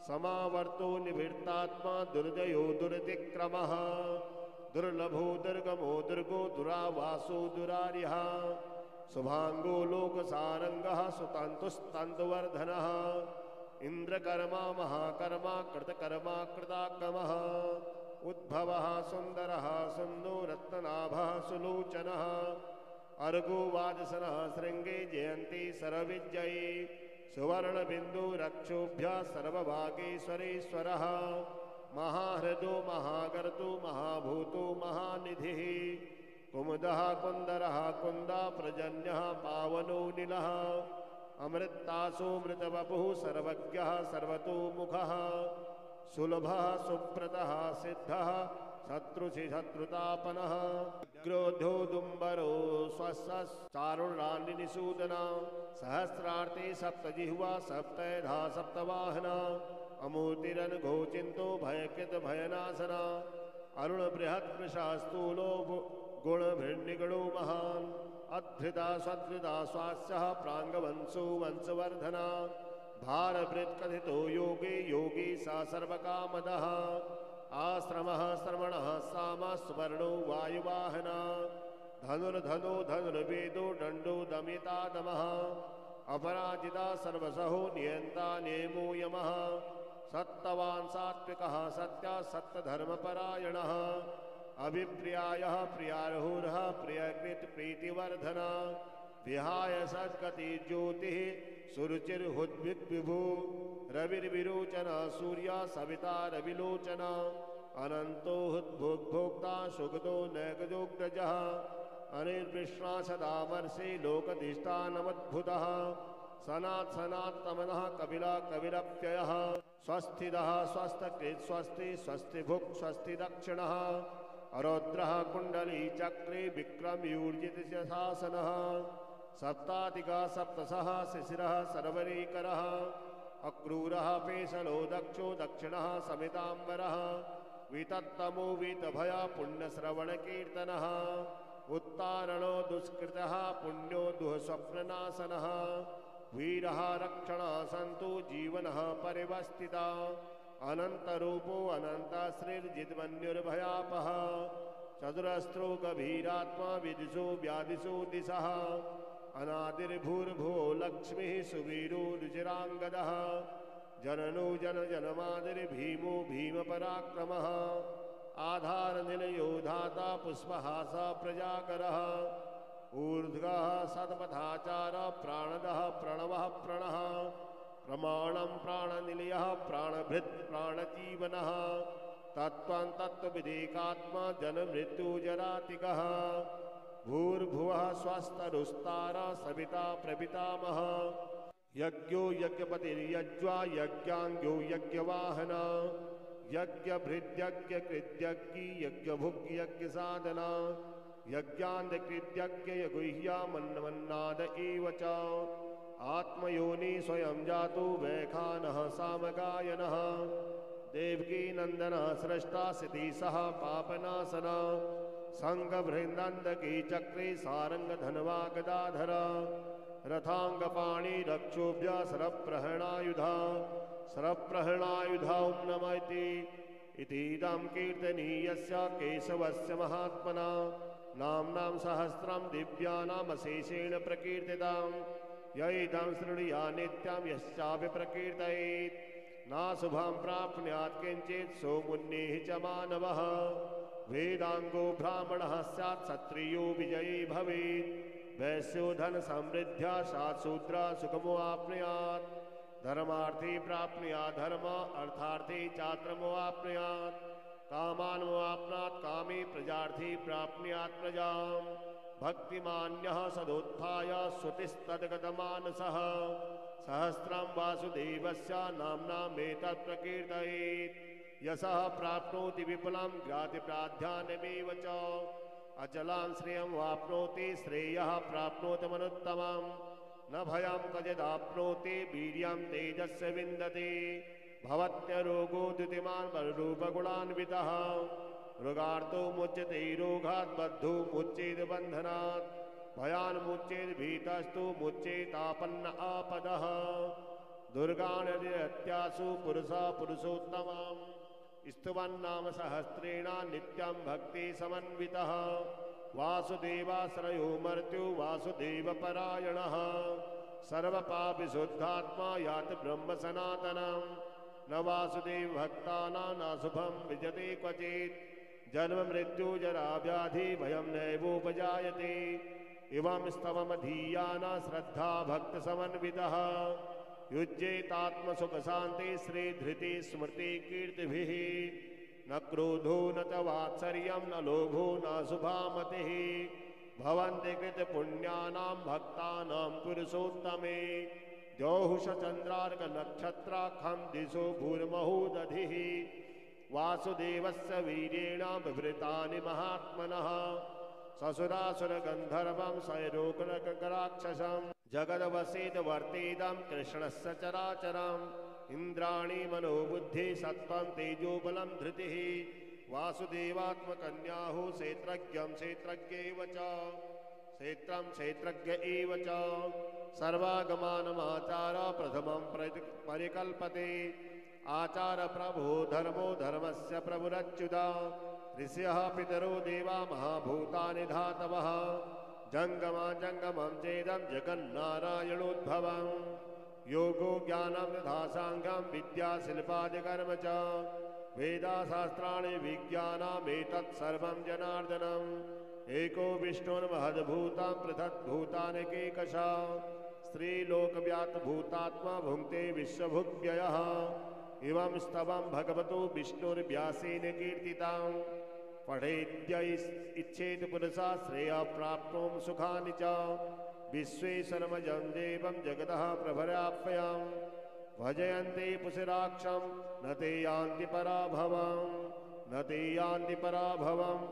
समावर्तो निवृत्तात्मा दुर्जयो दुरतिक्रमः दुर्लभो दुर्गमो दुर्गो दुरावासो दुरार्यः शुभांगो लोकसारंगः सुतन्तुस्तन्तुवर्धनः इंद्रकर्मा महाकर्मा कृतकर्मा कृताकमः उद्भवः सुंदरः सुन्दो रत्ननाभः सुलोचनः अर्गो वाजसनः शृंगे जयन्ती सर्वविजयी सुवर्णबिन्दु रक्षोभ्यः सर्वभागेश्वरेश्वरः महाहृदो महागर्तो महाभूतो महानिधिः कुमुदः कुन्दरः कुन्दा प्रजन्यः पावनो निलः अमृतासो मृतवपुः सर्वज्ञः सर्वतोमुखः सुलभः सुव्रतः सिद्धः शत्रुषि शत्रुतापनः ग्रोधोदुम्बरो स्वस्चारुणानिसूदना सहस्रार्थे सप्तजिह्वा सप्तधा सप्तवाहना अमूर्तिरनघोचिन्तो भयकृत भयनाशना अरुण बृहत्कृशा स्थूलो गुणभिर्निगणो महान् अधृता सधृता स्वास्यः प्राङ्गवंशो वंशवर्धना भारभृत्कथितो योगे योगी सा सर्वकामदः आश्रमः श्रवणः सामः सुवर्णो वायुवाहना धनुर्धनो धनुर्वेदो दण्डो दमिता दमः अपराजिता सर्वसहो नियन्ता नेमो यमः सत्तवान् सात्विकः सत्या सत्यधर्मपरायणः अभिप्रियायः प्रियार्हुरः प्रियकृत प्रीतिवर्धना विहाय सद्गति ज्योतिः सुरुचिर्हुद्विद्विभु रविर्विरोचना सूर्या सविता रविलोचना अनन्तो हुद्भुग्भोक्ता सुगतो नैकजोग्रजः अनिर्विश्वा सदामर्षे लोकधिष्ठानमद्भुतः सनात् सनात्तमनः कपिला कविरप्ययः स्वस्थितः स्वस्थकृत् स्वस्ति स्वस्तिभुक् स्वस्ति दक्षिणः अरौद्रः कुण्डली चक्रे विक्रमयूर्जित शासनः सप्तातिका सप्तशः शिशिरः सर्वरीकरः अक्रूरः पेशलो दक्षो दक्षिणः समिताम्बरः वितत्तमो वीतभया पुण्यश्रवणकीर्तनः उत्तारणो दुष्कृतः पुण्यो दुःस्वप्ननाशनः वीरः रक्षणः सन्तु जीवनः परिवस्थिता अनन्तरूपो अनन्तश्रीर्जितमन्युर्भयापः चतुरस्रो गभीरात्मा विदिशो व्यादिशो दिशः अनादिर्भूर्भुवो लक्ष्मीः सुवीरो रुचिराङ्गदः जननो जनजनमादिर्भीमो भीमपराक्रमः आधारनिलयो धाता पुष्पहासः प्रजाकरः ऊर्ध्वः सत्पथाचारः प्राणदः प्रणवः प्रणः प्रमाणं प्राणनिलयः प्राणभृत् प्राणजीवनः तत्त्वं तत्त्वविदेकात्मा जन्ममृत्युजरातिकः भूर्भुवः स्वस्तरुस्तारा सविता प्रपितामह यज्ञो यज्ञपतिर्यज्वा यज्ञांग्यो यज्ञवाहन यज्ञभृद्यज्ञकृद्यज्ञी यज्ञभुग्यज्ञसाधना यज्ञान्धकृद्यज्ञयगुह्या मन्वन्नाद एव च आत्मयोनि स्वयं जातो वैखानः सामगायनः देवकी नंदनः स्रष्टा सिद्धि सह पापनाशना संगभृन्दकी चक्रे सारंग धनवा गदाधर रथांगपाणि रक्षोभ्य सरप्रहणायुधा सरप्रहणायुधा ओं नमः इतीदं कीर्तनीयस्य केशवस्य महात्मना नाम्नां सहस्रं दिव्यानामशेषेण प्रकीर्तितां यैदं शृणुया नित्यं यश्चापि प्रकीर्तयेत् नाशुभं प्राप्नुयात् किञ्चित् सोमुन्निः च मानवः वेदांगो ब्राह्मणः स्यात् क्षत्रियो विजयी भवेत् वैश्यो धन समृद्ध्या सात् शूद्र सुखमो आप्नुयात् धर्मार्थी प्राप्नुयात् धर्म अर्थार्थी चात्रमो आप्नुयात् कामानमो आप्नुयात् कामी प्रजार्थी प्राप्नुयात् प्रजाम् भक्तिमान्यः सदोत्थाय श्रुतिस्तद्गतमानसः सहस्रं वासुदेवस्य नाम्नामेतत् प्रकीर्तयेत् यशः प्राप्नोति विपुलं ज्ञातिप्राध्यानमेव च अचलां श्रियं वाप्नोति श्रेयः प्राप्नोति मनुत्तमं न भयं क्वचिदाप्नोति वीर्यं तेजस्य विन्दति भवत्यरोगो द्युतिमान् बलरूपगुणान्वितः रोगार्तो मुच्यते रोगात् बद्धो मुच्येत् बन्धनात् भयान्मुच्येत् भीतस्तु मुच्येतापन्न आपदः दुर्गानत्यासु पुरुषः पुरुषोत्तमम् स्तुवन्नाम सहस्रेण नित्यं भक्ति समन्वितः वासुदेवाश्रयो मर्त्यो वासुदेवपरायणः सर्वपापविशुद्धात्मा याति ब्रह्म सनातनं न वासुदेव भक्तानां नाशुभं विजते क्वचित् जन्म मृत्यु जरा व्याधि भयं नैवोपजायते इवं स्तवमधीयाना श्रद्धा भक्त समन्वितः युज्येतात्मसुख शांति श्री धृति स्मृति कीर्तिभिः न क्रोधो न च वात्सर्यं न लोभो न शुभामतिः भवन्ति कृत पुण्यानां भक्तानां पुरुषोत्तमे द्यौष चन्द्रार्क नक्षत्राखं दिशो भूर्महो दधिः वासुदेवस्य वीर्येण विवृतानि महात्मनः ससुरासुर गंधर्वं सैरोकराक्षसं जगदवसेद वर्तेदं कृष्णस्य चराचरम् इंद्राणी मनोबुद्धि सत्वं तेजो बलं धृतिः वासुदेवात्मकन्याहु क्षेत्रज्ञं क्षेत्रज्ञैव च क्षेत्रं क्षेत्रज्ञ एव च सर्वागमानमाचार प्रथमं परिकल्पते आचार प्रभो धर्मो धर्मस्य प्रभुरच्युता ऋषयः पितरो देवा महाभूतानि धातवः जंगमा जंगमं चेदं जगन्नारायणोद्भवं योगो ज्ञानं तथा सांगं विद्या शिल्पादिकर्म च वेदाशास्त्राणि विज्ञानमेतत् सर्वं जनार्दनम् एको विष्णुर्महद्भूतं पृथग्भूतानि केकशा स्त्रीलोकव्याप्तभूतात्मा भुङ्क्ते विश्वभुग्व्ययः इवं स्तवं भगवतो विष्णुर्व्यासेन कीर्तितं पठेद्य इच्छेत पुरुषा श्रेयः प्राप्तुं सुखानि च विश्वेश्वरमजं देवं जगतः प्रभराप्ययं भजयन्ते पुषराक्षं न ते यान्ति पराभवं न ते यान्ति पराभवम्।